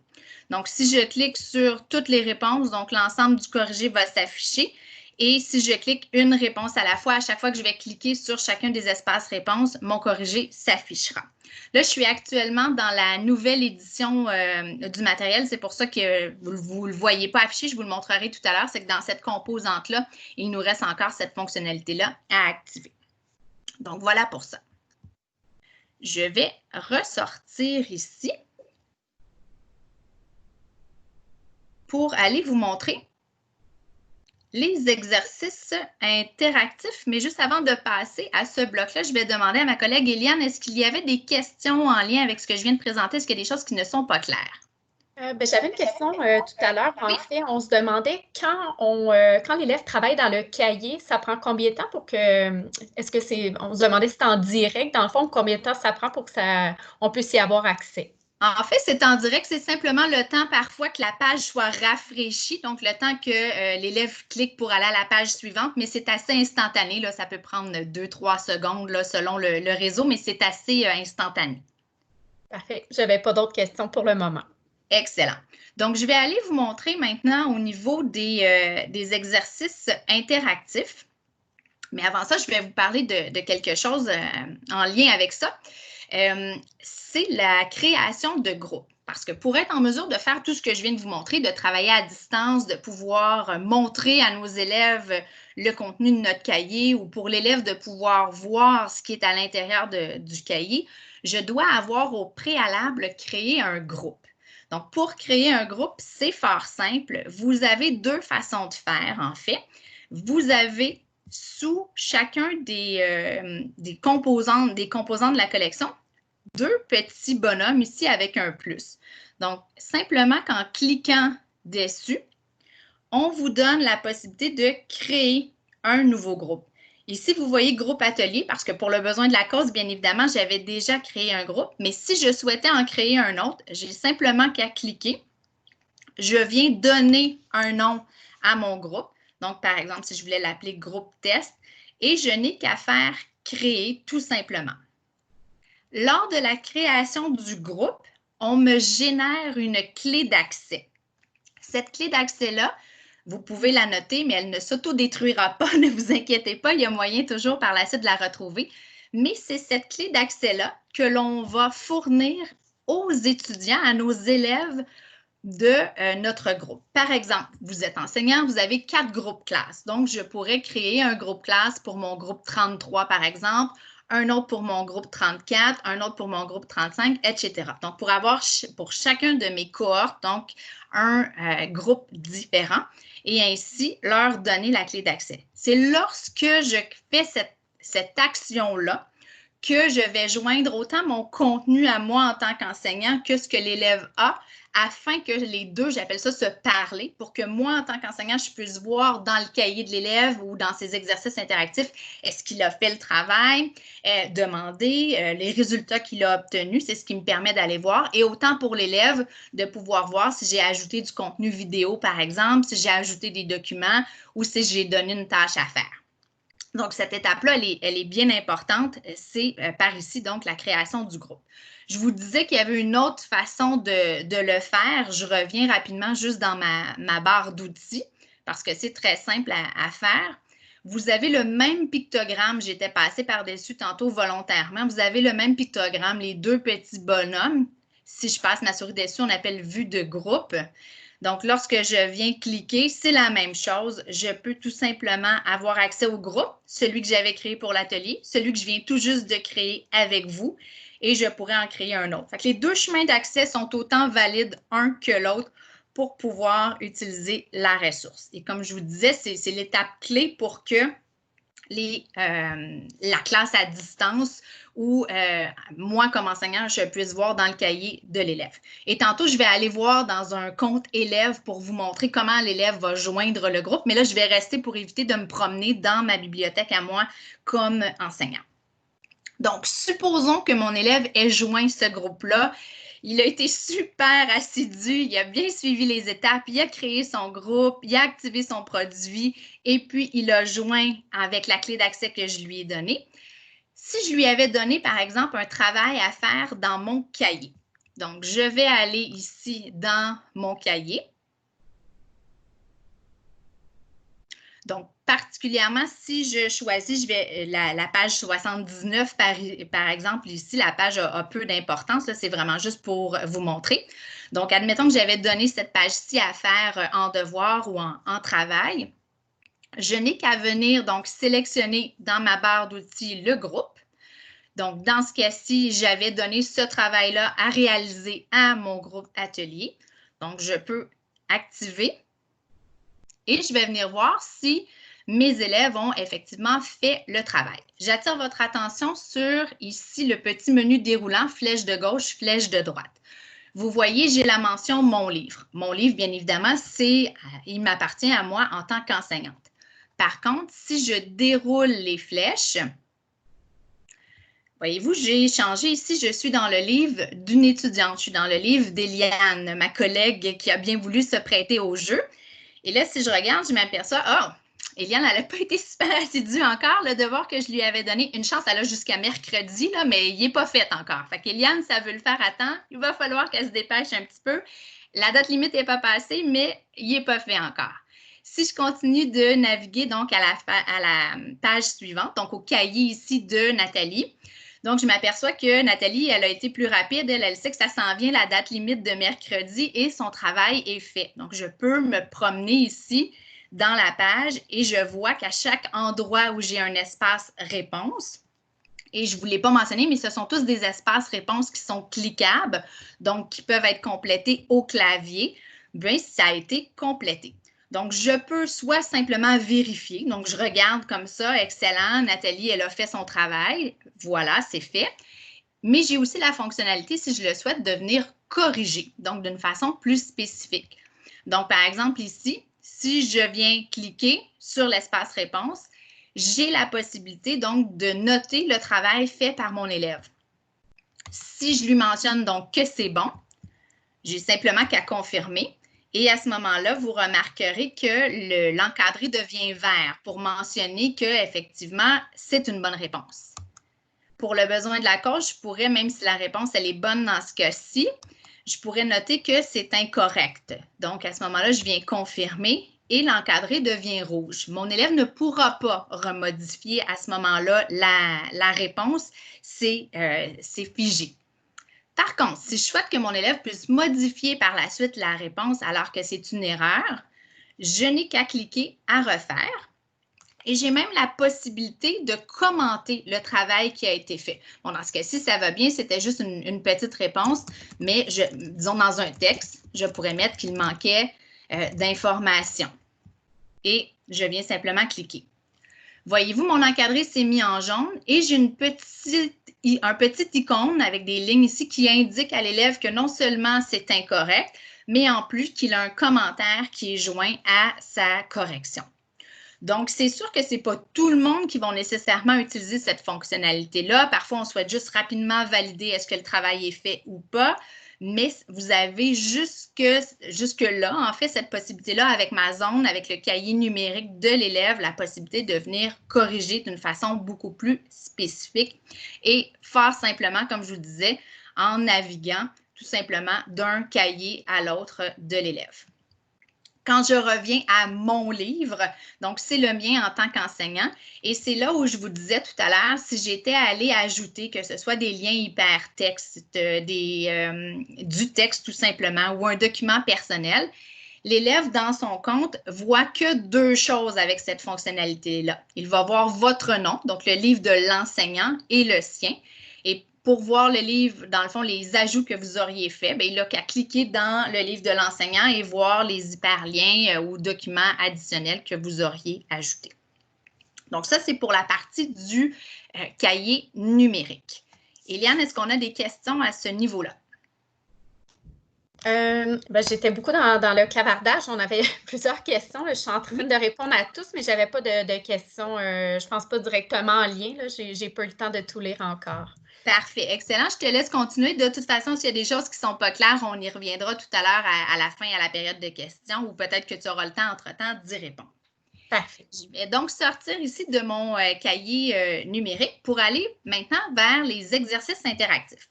A: Donc, si je clique sur toutes les réponses, donc l'ensemble du corrigé va s'afficher. Et si je clique une réponse à la fois, à chaque fois que je vais cliquer sur chacun des espaces réponses, mon corrigé s'affichera. Là, je suis actuellement dans la nouvelle édition du matériel. C'est pour ça que vous ne le voyez pas affiché. Je vous le montrerai tout à l'heure. C'est que dans cette composante-là, il nous reste encore cette fonctionnalité-là à activer. Donc, voilà pour ça. Je vais ressortir ici pour aller vous montrer les exercices interactifs. Mais juste avant de passer à ce bloc-là, je vais demander à ma collègue Eliane, est-ce qu'il y avait des questions en lien avec ce que je viens de présenter? Est-ce qu'il y a des choses qui ne sont pas claires?
C: J'avais une question tout à l'heure. En fait, on se demandait quand l'élève travaille dans le cahier, ça prend combien de temps pour que... on se demandait si c'est en direct, dans le fond, combien de temps ça prend pour que on puisse y avoir accès?
A: En fait, c'est en direct, c'est simplement le temps parfois que la page soit rafraîchie, donc le temps que l'élève clique pour aller à la page suivante, mais c'est assez instantané, là, ça peut prendre 2-3 secondes là, selon le réseau, mais c'est assez instantané.
C: Parfait, je n'avais pas d'autres questions pour le moment.
A: Excellent. Donc, je vais aller vous montrer maintenant au niveau des exercices interactifs. Mais avant ça, je vais vous parler de quelque chose en lien avec ça. C'est la création de groupes. Parce que pour être en mesure de faire tout ce que je viens de vous montrer, de travailler à distance, de pouvoir montrer à nos élèves le contenu de notre cahier ou pour l'élève de pouvoir voir ce qui est à l'intérieur du cahier, je dois avoir au préalable créé un groupe. Donc, pour créer un groupe, c'est fort simple. Vous avez deux façons de faire, en fait. Vous avez sous chacun des composants de la collection, deux petits bonhommes ici avec un plus. Donc, simplement qu'en cliquant dessus, on vous donne la possibilité de créer un nouveau groupe. Ici, vous voyez groupe atelier parce que pour le besoin de la cause, bien évidemment, j'avais déjà créé un groupe. Mais si je souhaitais en créer un autre, j'ai simplement qu'à cliquer. Je viens donner un nom à mon groupe. Donc, par exemple, si je voulais l'appeler groupe test, et je n'ai qu'à faire créer tout simplement. Lors de la création du groupe, on me génère une clé d'accès. Cette clé d'accès-là, vous pouvez la noter, mais elle ne s'autodétruira pas, ne vous inquiétez pas, il y a moyen toujours par la suite de la retrouver. Mais c'est cette clé d'accès-là que l'on va fournir aux étudiants, à nos élèves de notre groupe. Par exemple, vous êtes enseignant, vous avez 4 groupes classes. Donc, je pourrais créer un groupe classe pour mon groupe 33, par exemple, un autre pour mon groupe 34, un autre pour mon groupe 35, etc. Donc, pour avoir pour chacun de mes cohortes, donc, un groupe différent et ainsi leur donner la clé d'accès. C'est lorsque je fais cette action-là que je vais joindre autant mon contenu à moi en tant qu'enseignant que ce que l'élève a afin que les deux, j'appelle ça se parler, pour que moi, en tant qu'enseignant, je puisse voir dans le cahier de l'élève ou dans ses exercices interactifs, est-ce qu'il a fait le travail, demander les résultats qu'il a obtenus, c'est ce qui me permet d'aller voir. Et autant pour l'élève, de pouvoir voir si j'ai ajouté du contenu vidéo, par exemple, si j'ai ajouté des documents ou si j'ai donné une tâche à faire. Donc, cette étape-là, elle est bien importante. C'est par ici, donc, la création du groupe. Je vous disais qu'il y avait une autre façon de le faire. Je reviens rapidement juste dans ma barre d'outils parce que c'est très simple à faire. Vous avez le même pictogramme. J'étais passée par-dessus tantôt volontairement. Vous avez le même pictogramme, les deux petits bonhommes. Si je passe ma souris dessus, on appelle vue de groupe. Donc, lorsque je viens cliquer, c'est la même chose. Je peux tout simplement avoir accès au groupe, celui que j'avais créé pour l'atelier, celui que je viens tout juste de créer avec vous, et je pourrais en créer un autre. Fait que les deux chemins d'accès sont autant valides un que l'autre pour pouvoir utiliser la ressource. Et comme je vous disais, c'est l'étape clé pour que la classe à distance où moi, comme enseignant, je puisse voir dans le cahier de l'élève. Et tantôt, je vais aller voir dans un compte élève pour vous montrer comment l'élève va joindre le groupe. Mais là, je vais rester pour éviter de me promener dans ma bibliothèque à moi comme enseignant. Donc, supposons que mon élève ait joint ce groupe-là. Il a été super assidu, il a bien suivi les étapes, il a créé son groupe, il a activé son produit et puis il a joint avec la clé d'accès que je lui ai donnée. Si je lui avais donné, par exemple, un travail à faire dans mon cahier, donc je vais aller ici dans mon cahier. Donc, particulièrement, si je choisis, je vais la page 79, par exemple, ici, la page a peu d'importance. C'est vraiment juste pour vous montrer. Donc, admettons que j'avais donné cette page-ci à faire en devoir ou en travail. Je n'ai qu'à venir donc sélectionner dans ma barre d'outils le groupe. Donc, dans ce cas-ci, j'avais donné ce travail-là à réaliser à mon groupe atelier. Donc, je peux activer. Et je vais venir voir si mes élèves ont effectivement fait le travail. J'attire votre attention sur ici le petit menu déroulant, flèche de gauche, flèche de droite. Vous voyez, j'ai la mention « Mon livre ». Mon livre, bien évidemment, il m'appartient à moi en tant qu'enseignante. Par contre, si je déroule les flèches, voyez-vous, j'ai changé ici, je suis dans le livre d'une étudiante. Je suis dans le livre d'Éliane, ma collègue qui a bien voulu se prêter au jeu. Et là, si je regarde, je m'aperçois, Éliane, elle n'a pas été super assidue encore. Le devoir que je lui avais donné, une chance, elle a jusqu'à mercredi, là, mais il n'est pas fait encore. Fait qu'Éliane, ça veut le faire à temps. Il va falloir qu'elle se dépêche un petit peu. La date limite n'est pas passée, mais il n'est pas fait encore. Si je continue de naviguer donc à la page suivante, donc au cahier ici de Nathalie, donc, je m'aperçois que Nathalie, elle a été plus rapide. Elle sait que ça s'en vient, la date limite de mercredi et son travail est fait. Donc, je peux me promener ici dans la page et je vois qu'à chaque endroit où j'ai un espace réponse, et je ne vous l'ai pas mentionné, mais ce sont tous des espaces réponses qui sont cliquables, donc qui peuvent être complétés au clavier, bien, ça a été complété. Donc, je peux soit simplement vérifier. Donc, je regarde comme ça, excellent, Nathalie, elle a fait son travail. Voilà, c'est fait. Mais j'ai aussi la fonctionnalité, si je le souhaite, de venir corriger, donc d'une façon plus spécifique. Donc, par exemple, ici, si je viens cliquer sur l'espace réponse, j'ai la possibilité donc de noter le travail fait par mon élève. Si je lui mentionne donc que c'est bon, j'ai simplement qu'à confirmer. Et à ce moment-là, vous remarquerez que l'encadré devient vert pour mentionner qu'effectivement, c'est une bonne réponse. Pour le besoin de la cause, je pourrais, même si la réponse elle est bonne dans ce cas-ci, je pourrais noter que c'est incorrect. Donc, à ce moment-là, je viens confirmer et l'encadré devient rouge. Mon élève ne pourra pas remodifier à ce moment-là la réponse, c'est figé. Par contre, si je souhaite que mon élève puisse modifier par la suite la réponse alors que c'est une erreur, je n'ai qu'à cliquer « À refaire ». Et j'ai même la possibilité de commenter le travail qui a été fait. Bon, dans ce cas-ci, ça va bien, c'était juste une petite réponse, mais disons dans un texte, je pourrais mettre qu'il manquait d'informations. Et je viens simplement cliquer. Voyez-vous, mon encadré s'est mis en jaune et j'ai un petit icône avec des lignes ici qui indique à l'élève que non seulement c'est incorrect, mais en plus qu'il a un commentaire qui est joint à sa correction. Donc, c'est sûr que ce n'est pas tout le monde qui va nécessairement utiliser cette fonctionnalité-là. Parfois, on souhaite juste rapidement valider est-ce que le travail est fait ou pas. Mais vous avez jusque-là, en fait, cette possibilité-là avec ma zone, avec le cahier numérique de l'élève, la possibilité de venir corriger d'une façon beaucoup plus spécifique et fort simplement, comme je vous disais, en naviguant tout simplement d'un cahier à l'autre de l'élève. Quand je reviens à mon livre, donc c'est le mien en tant qu'enseignant, et c'est là où je vous disais tout à l'heure, si j'étais allée ajouter que ce soit des liens hypertextes, du texte tout simplement, ou un document personnel, l'élève dans son compte voit que deux choses avec cette fonctionnalité-là. Il va voir votre nom, donc le livre de l'enseignant et le sien, et pour voir le livre, dans le fond, les ajouts que vous auriez faits, il n'a qu'à cliquer dans le livre de l'enseignant et voir les hyperliens ou documents additionnels que vous auriez ajoutés. Donc, ça, c'est pour la partie du cahier numérique. Eliane, est-ce qu'on a des questions à ce niveau-là?
C: J'étais beaucoup dans le clavardage. On avait plusieurs questions. Là. Je suis en train de répondre à tous, mais je n'avais pas de questions, je ne pense pas directement en lien. Je n'ai pas eu le temps de tout lire encore.
A: Parfait, excellent. Je te laisse continuer. De toute façon, s'il y a des choses qui ne sont pas claires, on y reviendra tout à l'heure à la fin, à la période de questions, ou peut-être que tu auras le temps entre-temps d'y répondre.
C: Parfait.
A: Je vais donc sortir ici de mon cahier numérique pour aller maintenant vers les exercices interactifs.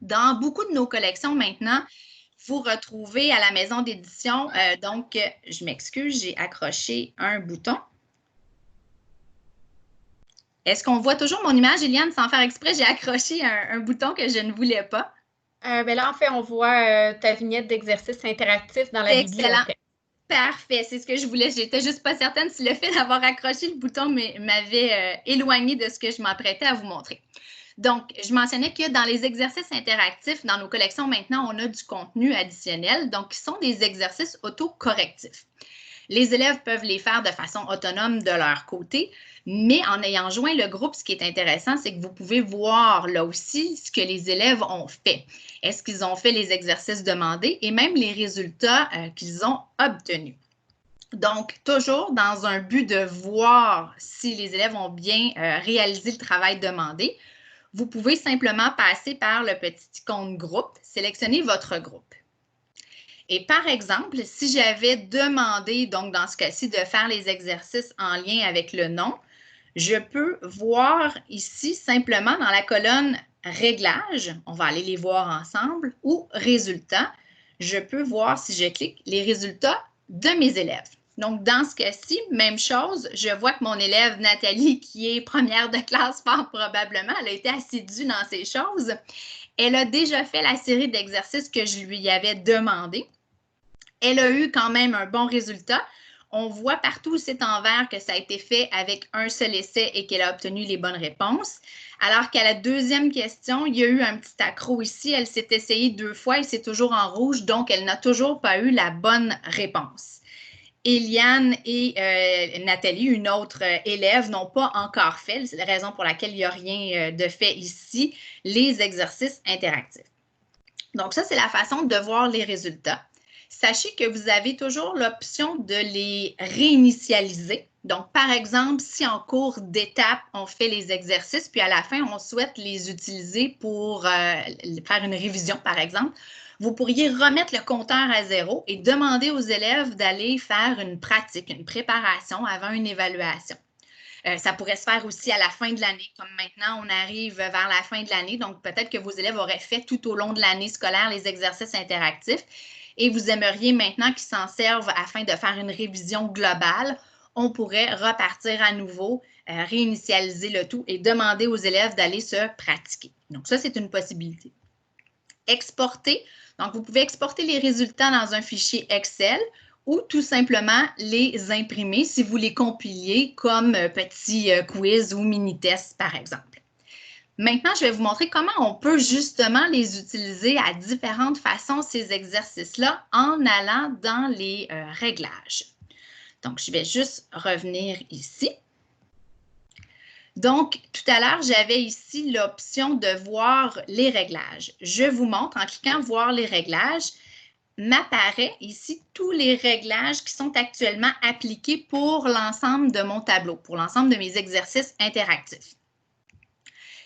A: Dans beaucoup de nos collections maintenant, vous retrouvez à la maison d'édition, donc je m'excuse, j'ai accroché un bouton. Est-ce qu'on voit toujours mon image, Eliane, sans faire exprès? J'ai accroché un bouton que je ne voulais pas.
C: Là, en fait, on voit ta vignette d'exercice interactif dans la bibliothèque.
A: Parfait, c'est ce que je voulais. J'étais juste pas certaine si le fait d'avoir accroché le bouton m'avait éloigné de ce que je m'apprêtais à vous montrer. Donc, je mentionnais que dans les exercices interactifs, dans nos collections maintenant, on a du contenu additionnel, donc qui sont des exercices autocorrectifs. Les élèves peuvent les faire de façon autonome de leur côté, mais en ayant joint le groupe, ce qui est intéressant, c'est que vous pouvez voir là aussi ce que les élèves ont fait. Est-ce qu'ils ont fait les exercices demandés et même les résultats qu'ils ont obtenus. Donc, toujours dans un but de voir si les élèves ont bien réalisé le travail demandé, vous pouvez simplement passer par le petit icône groupe, sélectionner votre groupe. Et par exemple, si j'avais demandé, donc dans ce cas-ci, de faire les exercices en lien avec le nom, je peux voir ici simplement dans la colonne Réglages, on va aller les voir ensemble, ou Résultats, je peux voir si je clique les résultats de mes élèves. Donc, dans ce cas-ci, même chose, je vois que mon élève Nathalie, qui est première de classe fort probablement, elle a été assidue dans ces choses. Elle a déjà fait la série d'exercices que je lui avais demandé. Elle a eu quand même un bon résultat. On voit partout où c'est en vert que ça a été fait avec un seul essai et qu'elle a obtenu les bonnes réponses. Alors qu'à la deuxième question, il y a eu un petit accroc ici. Elle s'est essayée 2 fois et c'est toujours en rouge, donc elle n'a toujours pas eu la bonne réponse. Eliane et Nathalie, une autre élève, n'ont pas encore fait, c'est la raison pour laquelle il n'y a rien de fait ici, les exercices interactifs. Donc ça, c'est la façon de voir les résultats. Sachez que vous avez toujours l'option de les réinitialiser. Donc, par exemple, si en cours d'étape, on fait les exercices, puis à la fin, on souhaite les utiliser pour faire une révision, par exemple, vous pourriez remettre le compteur à 0 et demander aux élèves d'aller faire une pratique, une préparation avant une évaluation. Ça pourrait se faire aussi à la fin de l'année, comme maintenant on arrive vers la fin de l'année. Donc, peut-être que vos élèves auraient fait tout au long de l'année scolaire les exercices interactifs et vous aimeriez maintenant qu'ils s'en servent afin de faire une révision globale. On pourrait repartir à nouveau, réinitialiser le tout et demander aux élèves d'aller se pratiquer. Donc, ça, c'est une possibilité. Exporter. Donc, vous pouvez exporter les résultats dans un fichier Excel ou tout simplement les imprimer si vous les compiliez comme petits quiz ou mini-tests, par exemple. Maintenant, je vais vous montrer comment on peut justement les utiliser à différentes façons, ces exercices-là, en allant dans les réglages. Donc, je vais juste revenir ici. Donc, tout à l'heure, j'avais ici l'option de voir les réglages. Je vous montre, en cliquant « Voir les réglages », m'apparaît ici tous les réglages qui sont actuellement appliqués pour l'ensemble de mon tableau, pour l'ensemble de mes exercices interactifs.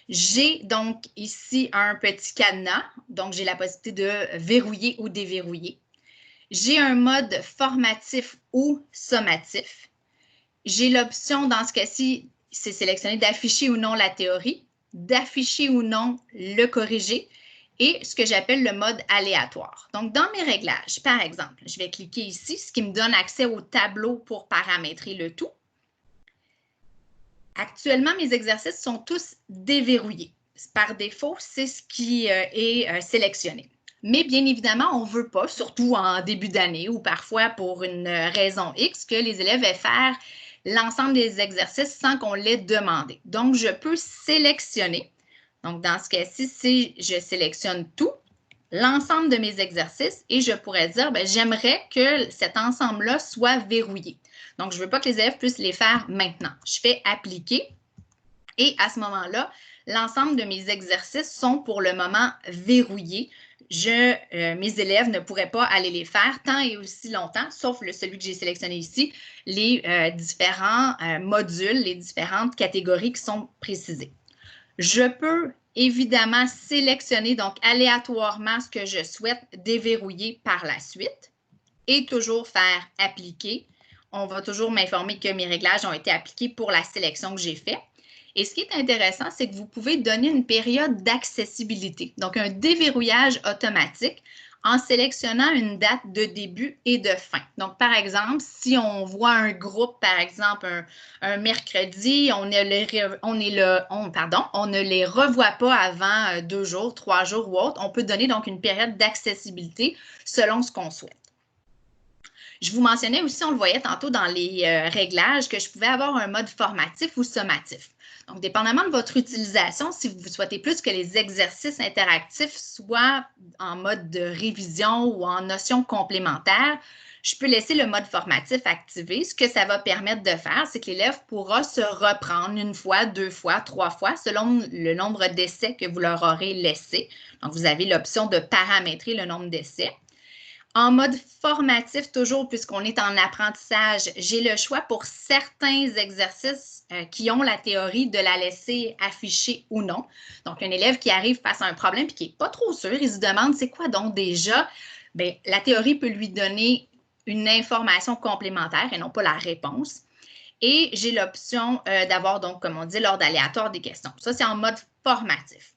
A: J'ai donc ici un petit cadenas, donc j'ai la possibilité de verrouiller ou déverrouiller. J'ai un mode formatif ou sommatif. J'ai l'option, dans ce cas-ci, c'est sélectionné d'afficher ou non la théorie, d'afficher ou non le corrigé et ce que j'appelle le mode aléatoire. Donc, dans mes réglages, par exemple, je vais cliquer ici, ce qui me donne accès au tableau pour paramétrer le tout. Actuellement, mes exercices sont tous déverrouillés. Par défaut, c'est ce qui est sélectionné. Mais bien évidemment, on ne veut pas, surtout en début d'année ou parfois pour une raison X, que les élèves aient faire l'ensemble des exercices sans qu'on l'ait demandé. Donc, je peux sélectionner. Donc, dans ce cas-ci, si je sélectionne tout, l'ensemble de mes exercices et je pourrais dire, bien, j'aimerais que cet ensemble-là soit verrouillé. Donc, je ne veux pas que les élèves puissent les faire maintenant. Je fais appliquer et à ce moment-là, l'ensemble de mes exercices sont pour le moment verrouillés. Mes élèves ne pourraient pas aller les faire tant et aussi longtemps, sauf celui que j'ai sélectionné ici, les différents modules, les différentes catégories qui sont précisées. Je peux évidemment sélectionner donc aléatoirement ce que je souhaite déverrouiller par la suite et toujours faire appliquer. On va toujours m'informer que mes réglages ont été appliqués pour la sélection que j'ai faite. Et ce qui est intéressant, c'est que vous pouvez donner une période d'accessibilité, donc un déverrouillage automatique en sélectionnant une date de début et de fin. Donc, par exemple, si on voit un groupe, par exemple, un mercredi, on ne les revoit pas avant 2 jours, 3 jours ou autre, on peut donner donc une période d'accessibilité selon ce qu'on souhaite. Je vous mentionnais aussi, on le voyait tantôt dans les réglages, que je pouvais avoir un mode formatif ou sommatif. Donc, dépendamment de votre utilisation, si vous souhaitez plus que les exercices interactifs soient en mode de révision ou en notions complémentaires, je peux laisser le mode formatif activé. Ce que ça va permettre de faire, c'est que l'élève pourra se reprendre 1 fois, 2 fois, 3 fois, selon le nombre d'essais que vous leur aurez laissé. Donc, vous avez l'option de paramétrer le nombre d'essais. En mode formatif, toujours, puisqu'on est en apprentissage, j'ai le choix pour certains exercices qui ont la théorie de la laisser afficher ou non. Donc, un élève qui arrive face à un problème et qui n'est pas trop sûr, il se demande c'est quoi donc déjà? Bien, la théorie peut lui donner une information complémentaire et non pas la réponse. Et j'ai l'option d'avoir, donc, comme on dit, l'ordre aléatoire des questions. Ça, c'est en mode formatif.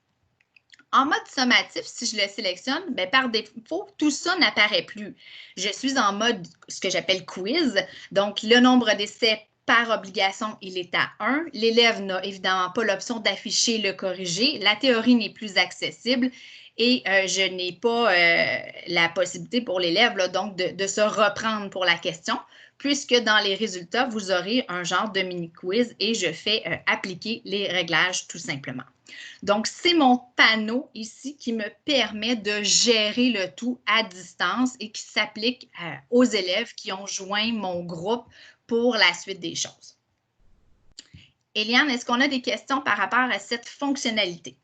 A: En mode sommatif, si je le sélectionne, bien, par défaut, tout ça n'apparaît plus. Je suis en mode, ce que j'appelle quiz. Donc, le nombre d'essais par obligation, il est à 1. L'élève n'a évidemment pas l'option d'afficher le corrigé. La théorie n'est plus accessible et je n'ai pas la possibilité pour l'élève donc de se reprendre pour la question, puisque dans les résultats, vous aurez un genre de mini-quiz et je fais appliquer les réglages tout simplement. Donc, c'est mon panneau ici qui me permet de gérer le tout à distance et qui s'applique aux élèves qui ont joint mon groupe pour la suite des choses. Eliane, est-ce qu'on a des questions par rapport à cette fonctionnalité?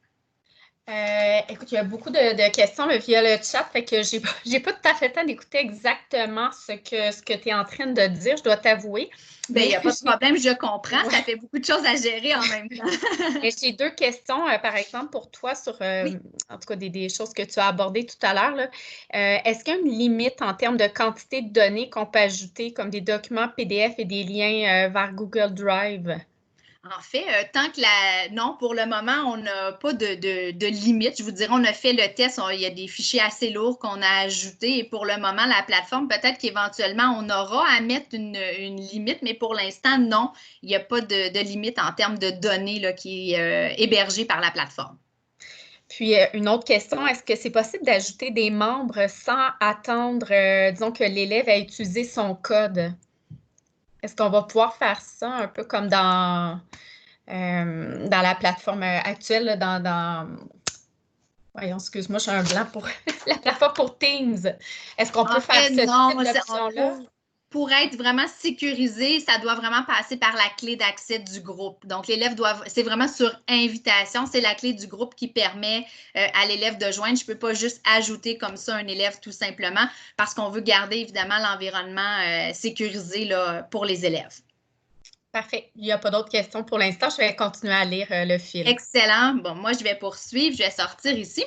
C: Écoute, il y a beaucoup de questions via le chat, fait que j'ai pas tout à fait le temps d'écouter exactement ce que tu es en train de dire, je dois t'avouer.
A: Bien, il n'y a pas de problème, je comprends. Ouais. Ça fait beaucoup de choses à gérer en même temps.
C: J'ai 2 questions, par exemple, pour toi sur, oui. En tout cas, des choses que tu as abordées tout à l'heure. Est-ce qu'il y a une limite en termes de quantité de données qu'on peut ajouter, comme des documents PDF et des liens vers Google Drive?
A: En fait, tant que non, pour le moment, on n'a pas de limite. Je vous dirais, on a fait le test, il y a des fichiers assez lourds qu'on a ajoutés et pour le moment, la plateforme, peut-être qu'éventuellement, on aura à mettre une limite, mais pour l'instant, non, il n'y a pas de limite en termes de données là, qui est hébergée par la plateforme.
C: Puis, une autre question, est-ce que c'est possible d'ajouter des membres sans attendre, disons, que l'élève ait utilisé son code? Est-ce qu'on va pouvoir faire ça un peu comme dans la plateforme actuelle, voyons, excuse-moi, j'ai un blanc pour la plateforme pour Teams. Est-ce qu'on peut faire ce type d'option-là?
A: Pour être vraiment sécurisé, ça doit vraiment passer par la clé d'accès du groupe. Donc, l'élève c'est vraiment sur invitation, c'est la clé du groupe qui permet à l'élève de joindre. Je ne peux pas juste ajouter comme ça un élève tout simplement parce qu'on veut garder évidemment l'environnement sécurisé là, pour les élèves.
C: Parfait. Il n'y a pas d'autres questions pour l'instant. Je vais continuer à lire le fil.
A: Excellent. Bon, moi, je vais poursuivre. Je vais sortir ici.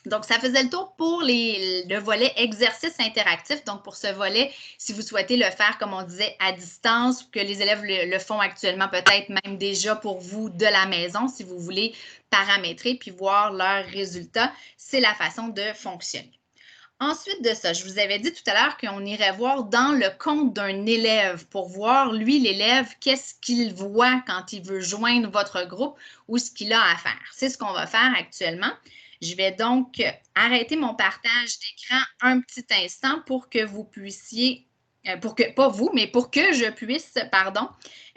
A: Donc, ça faisait le tour pour le volet exercice interactif. Donc, pour ce volet, si vous souhaitez le faire, comme on disait, à distance, que les élèves le font actuellement, peut-être même déjà pour vous de la maison, si vous voulez paramétrer puis voir leurs résultats, c'est la façon de fonctionner. Ensuite de ça, je vous avais dit tout à l'heure qu'on irait voir dans le compte d'un élève pour voir, lui, l'élève, qu'est-ce qu'il voit quand il veut joindre votre groupe ou ce qu'il a à faire. C'est ce qu'on va faire actuellement. Je vais donc arrêter mon partage d'écran un petit instant pour que vous puissiez, pas vous, mais pour que je puisse,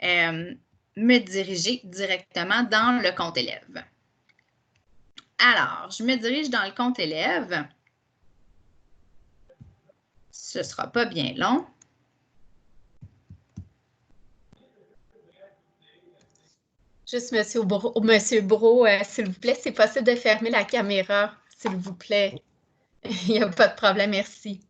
A: me diriger directement dans le compte élève. Alors, je me dirige dans le compte élève. Ce ne sera pas bien long.
C: Juste, Monsieur Brault, s'il vous plaît, c'est possible de fermer la caméra, s'il vous plaît. Il n'y a pas de problème, merci.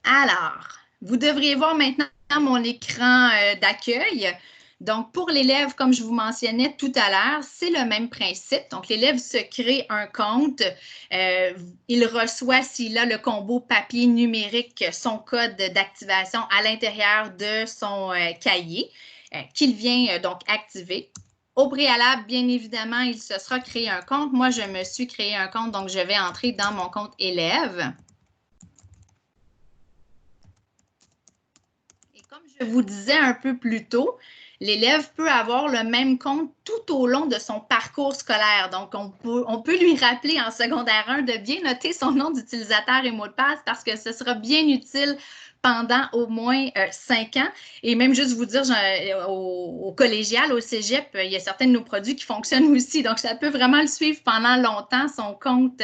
A: Alors, vous devriez voir maintenant mon écran d'accueil. Donc, pour l'élève, comme je vous mentionnais tout à l'heure, c'est le même principe. Donc, l'élève se crée un compte. Il reçoit, s'il a le combo papier numérique, son code d'activation à l'intérieur de son cahier qu'il vient donc activer. Au préalable, bien évidemment, il se sera créé un compte. Moi, je me suis créé un compte, donc je vais entrer dans mon compte élève. Et comme je vous disais un peu plus tôt, l'élève peut avoir le même compte tout au long de son parcours scolaire. Donc, on peut lui rappeler en secondaire 1 de bien noter son nom d'utilisateur et mot de passe parce que ce sera bien utile pendant au moins 5 ans. Et même juste vous dire, au collégial, au cégep, il y a certains de nos produits qui fonctionnent aussi. Donc, ça peut vraiment le suivre pendant longtemps, son compte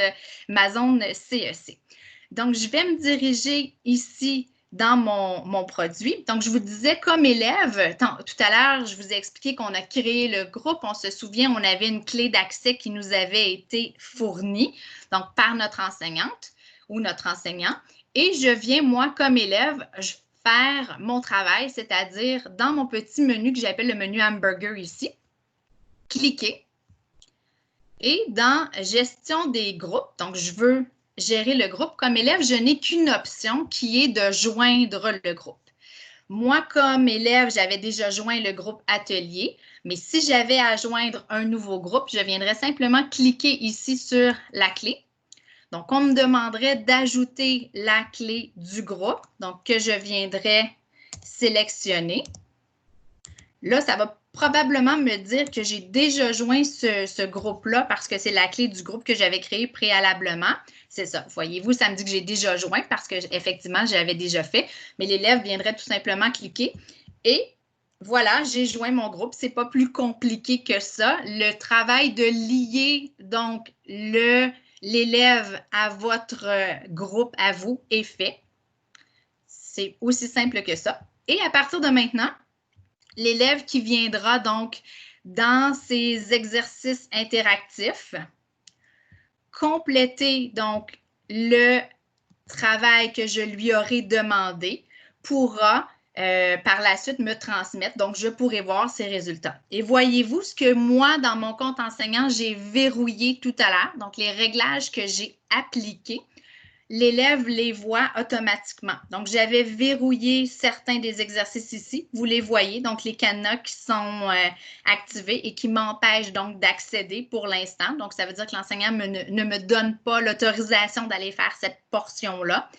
A: Amazon CEC. Donc, je vais me diriger ici dans mon produit. Donc, je vous disais, comme élève, tout à l'heure, je vous ai expliqué qu'on a créé le groupe. On se souvient, on avait une clé d'accès qui nous avait été fournie, donc par notre enseignante ou notre enseignant. Et je viens, moi, comme élève, faire mon travail, c'est-à-dire dans mon petit menu que j'appelle le menu hamburger ici, cliquer. Et dans gestion des groupes, donc je veux gérer le groupe. Comme élève, je n'ai qu'une option qui est de joindre le groupe. Moi, comme élève, j'avais déjà joint le groupe atelier, mais si j'avais à joindre un nouveau groupe, je viendrais simplement cliquer ici sur la clé. Donc, on me demanderait d'ajouter la clé du groupe, donc que je viendrais sélectionner. Là, ça va probablement me dire que j'ai déjà joint ce groupe-là parce que c'est la clé du groupe que j'avais créé préalablement. C'est ça. Voyez-vous, ça me dit que j'ai déjà joint parce qu'effectivement, j'avais déjà fait. Mais l'élève viendrait tout simplement cliquer et voilà, j'ai joint mon groupe. Ce n'est pas plus compliqué que ça. Le travail de lier donc l'élève à votre groupe, à vous, est fait. C'est aussi simple que ça. Et à partir de maintenant, l'élève qui viendra donc dans ses exercices interactifs, compléter donc le travail que je lui aurai demandé, pourra par la suite me transmettre. Donc, je pourrai voir ses résultats. Et voyez-vous ce que moi, dans mon compte enseignant, j'ai verrouillé tout à l'heure. Donc, les réglages que j'ai appliqués, l'élève les voit automatiquement. Donc, j'avais verrouillé certains des exercices ici. Vous les voyez, donc les cadenas qui sont activés et qui m'empêchent donc d'accéder pour l'instant. Donc, ça veut dire que l'enseignant ne me donne pas l'autorisation d'aller faire cette portion-là.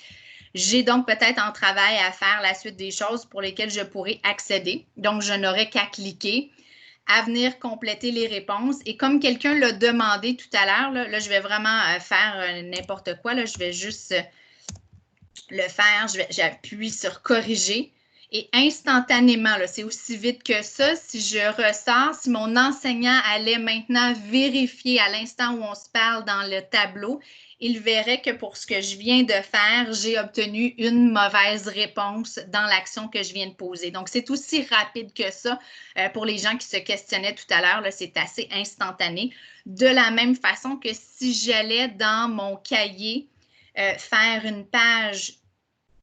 A: J'ai donc peut-être en travail à faire la suite des choses pour lesquelles je pourrais accéder. Donc, je n'aurai qu'à cliquer à venir compléter les réponses. Et comme quelqu'un l'a demandé tout à l'heure, là, je vais vraiment faire n'importe quoi. Là, je vais juste le faire. J'appuie sur « Corriger ». Et instantanément, c'est aussi vite que ça. Si je ressors, si mon enseignant allait maintenant vérifier à l'instant où on se parle dans le tableau, il verrait que pour ce que je viens de faire, j'ai obtenu une mauvaise réponse dans l'action que je viens de poser. Donc, c'est aussi rapide que ça pour les gens qui se questionnaient tout à l'heure. C'est assez instantané. De la même façon que si j'allais dans mon cahier faire une page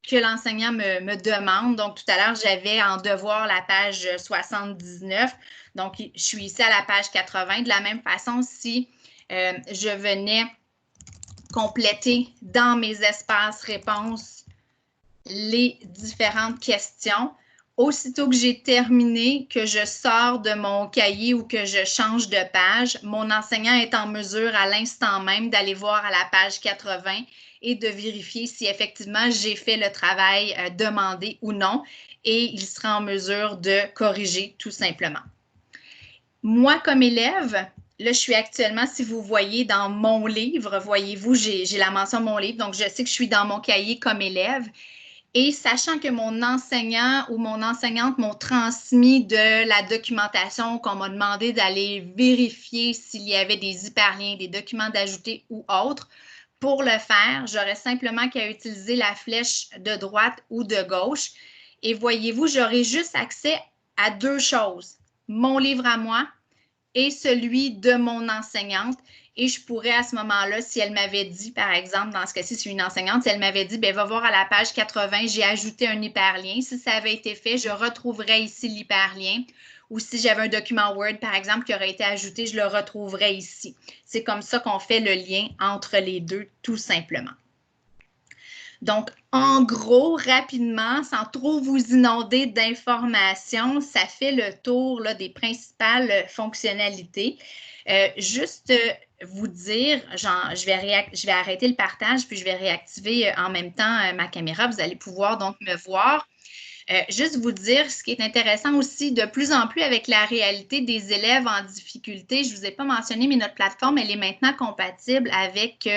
A: que l'enseignant me demande. Donc, tout à l'heure, j'avais en devoir la page 79. Donc, je suis ici à la page 80. De la même façon, si je venais compléter dans mes espaces réponses les différentes questions, aussitôt que j'ai terminé, que je sors de mon cahier ou que je change de page, mon enseignant est en mesure à l'instant même d'aller voir à la page 80 et de vérifier si effectivement j'ai fait le travail demandé ou non, et il sera en mesure de corriger tout simplement. Moi, comme élève, là, je suis actuellement, si vous voyez dans mon livre, voyez-vous, j'ai la mention « Mon livre », donc je sais que je suis dans mon cahier comme élève. Et sachant que mon enseignant ou mon enseignante m'ont transmis de la documentation, qu'on m'a demandé d'aller vérifier s'il y avait des hyperliens, des documents d'ajouter ou autres, pour le faire, j'aurais simplement qu'à utiliser la flèche de droite ou de gauche. Et voyez-vous, j'aurai juste accès à 2 choses, mon livre à moi et celui de mon enseignante. Et je pourrais à ce moment-là, si elle m'avait dit, par exemple, dans ce cas-ci, c'est une enseignante, si elle m'avait dit, va voir à la page 80, j'ai ajouté un hyperlien. Si ça avait été fait, je retrouverais ici l'hyperlien. Ou si j'avais un document Word, par exemple, qui aurait été ajouté, je le retrouverais ici. C'est comme ça qu'on fait le lien entre les deux, tout simplement. Donc, en gros, rapidement, sans trop vous inonder d'informations, ça fait le tour là, des principales fonctionnalités. Juste vous dire, je vais arrêter le partage, puis je vais réactiver en même temps ma caméra. Vous allez pouvoir donc me voir. Juste vous dire, ce qui est intéressant aussi, de plus en plus avec la réalité des élèves en difficulté, je ne vous ai pas mentionné, mais notre plateforme, elle est maintenant compatible avec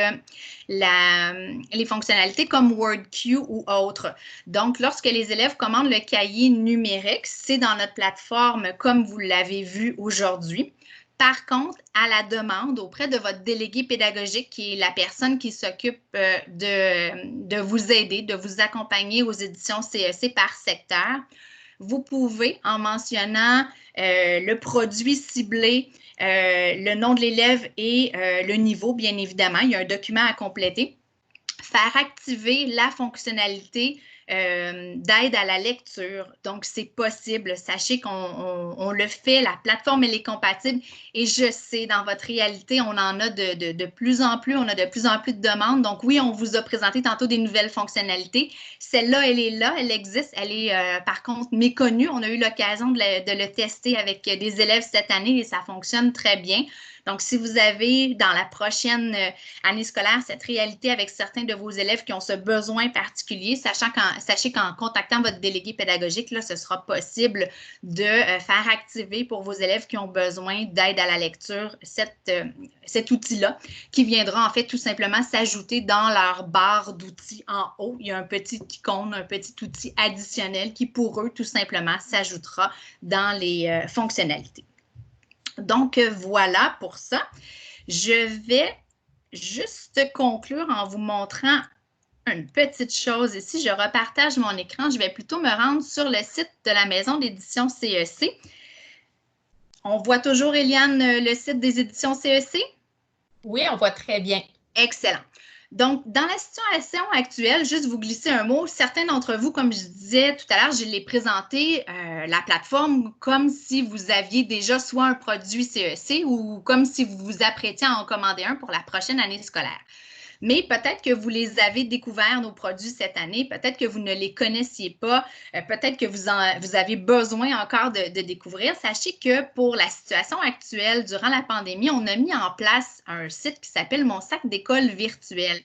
A: les fonctionnalités comme WordQ ou autres. Donc, lorsque les élèves commandent le cahier numérique, c'est dans notre plateforme comme vous l'avez vu aujourd'hui. Par contre, à la demande auprès de votre délégué pédagogique, qui est la personne qui s'occupe de vous aider, de vous accompagner aux éditions CEC par secteur, vous pouvez, en mentionnant le produit ciblé, le nom de l'élève et le niveau, bien évidemment, il y a un document à compléter, faire activer la fonctionnalité d'aide à la lecture. Donc, c'est possible. Sachez qu'on le fait. La plateforme, elle est compatible. Et je sais, dans votre réalité, on en a de plus en plus. On a de plus en plus de demandes. Donc, oui, on vous a présenté tantôt des nouvelles fonctionnalités. Celle-là, elle est là. Elle existe. Elle est, par contre, méconnue. On a eu l'occasion de le tester avec des élèves cette année et ça fonctionne très bien. Donc, si vous avez dans la prochaine année scolaire cette réalité avec certains de vos élèves qui ont ce besoin particulier, sachez qu'en contactant votre délégué pédagogique, là, ce sera possible de faire activer pour vos élèves qui ont besoin d'aide à la lecture cet outil-là qui viendra en fait tout simplement s'ajouter dans leur barre d'outils en haut. Il y a un petit icône, un petit outil additionnel qui pour eux tout simplement s'ajoutera dans les fonctionnalités. Donc, voilà pour ça. Je vais juste conclure en vous montrant une petite chose ici. Je repartage mon écran. Je vais plutôt me rendre sur le site de la maison d'édition CEC. On voit toujours, Eliane, le site des éditions CEC?
C: Oui, on voit très bien.
A: Excellent. Donc, dans la situation actuelle, juste vous glisser un mot, certains d'entre vous, comme je disais tout à l'heure, je l'ai présenté la plateforme comme si vous aviez déjà soit un produit CEC ou comme si vous vous apprêtiez à en commander un pour la prochaine année scolaire. Mais peut-être que vous les avez découverts, nos produits, cette année. Peut-être que vous ne les connaissiez pas. Peut-être que vous avez besoin encore de découvrir. Sachez que pour la situation actuelle, durant la pandémie, on a mis en place un site qui s'appelle Mon sac d'école virtuel,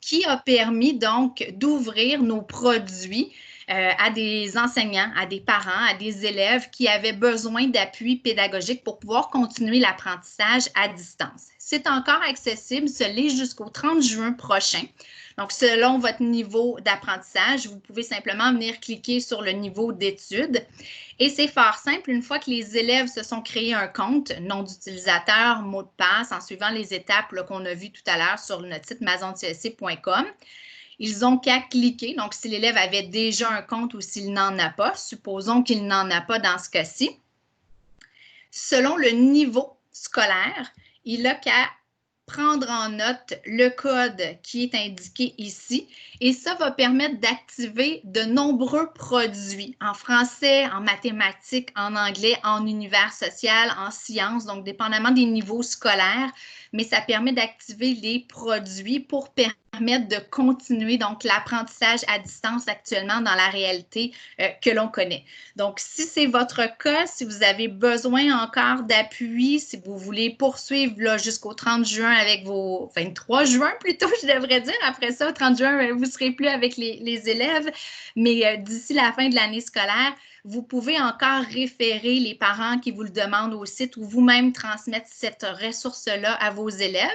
A: qui a permis donc d'ouvrir nos produits à des enseignants, à des parents, à des élèves qui avaient besoin d'appui pédagogique pour pouvoir continuer l'apprentissage à distance. C'est encore accessible, ce l'est jusqu'au 30 juin prochain. Donc, selon votre niveau d'apprentissage, vous pouvez simplement venir cliquer sur le niveau d'études. Et c'est fort simple, une fois que les élèves se sont créés un compte, nom d'utilisateur, mot de passe, en suivant les étapes qu'on a vues tout à l'heure sur notre site mazoncesc.com, ils n'ont qu'à cliquer. Donc, si l'élève avait déjà un compte ou s'il n'en a pas, supposons qu'il n'en a pas dans ce cas-ci, selon le niveau scolaire, il n'a qu'à prendre en note le code qui est indiqué ici et ça va permettre d'activer de nombreux produits en français, en mathématiques, en anglais, en univers social, en sciences, donc dépendamment des niveaux scolaires, mais ça permet d'activer les produits pour permettre de continuer donc l'apprentissage à distance actuellement dans la réalité que l'on connaît. Donc, si c'est votre cas, si vous avez besoin encore d'appui, si vous voulez poursuivre jusqu'au 30 juin avec vos 23 juin plutôt, je devrais dire. Après ça, au 30 juin, vous ne serez plus avec les élèves, mais d'ici la fin de l'année scolaire, vous pouvez encore référer les parents qui vous le demandent au site ou vous-même transmettre cette ressource-là à vos élèves.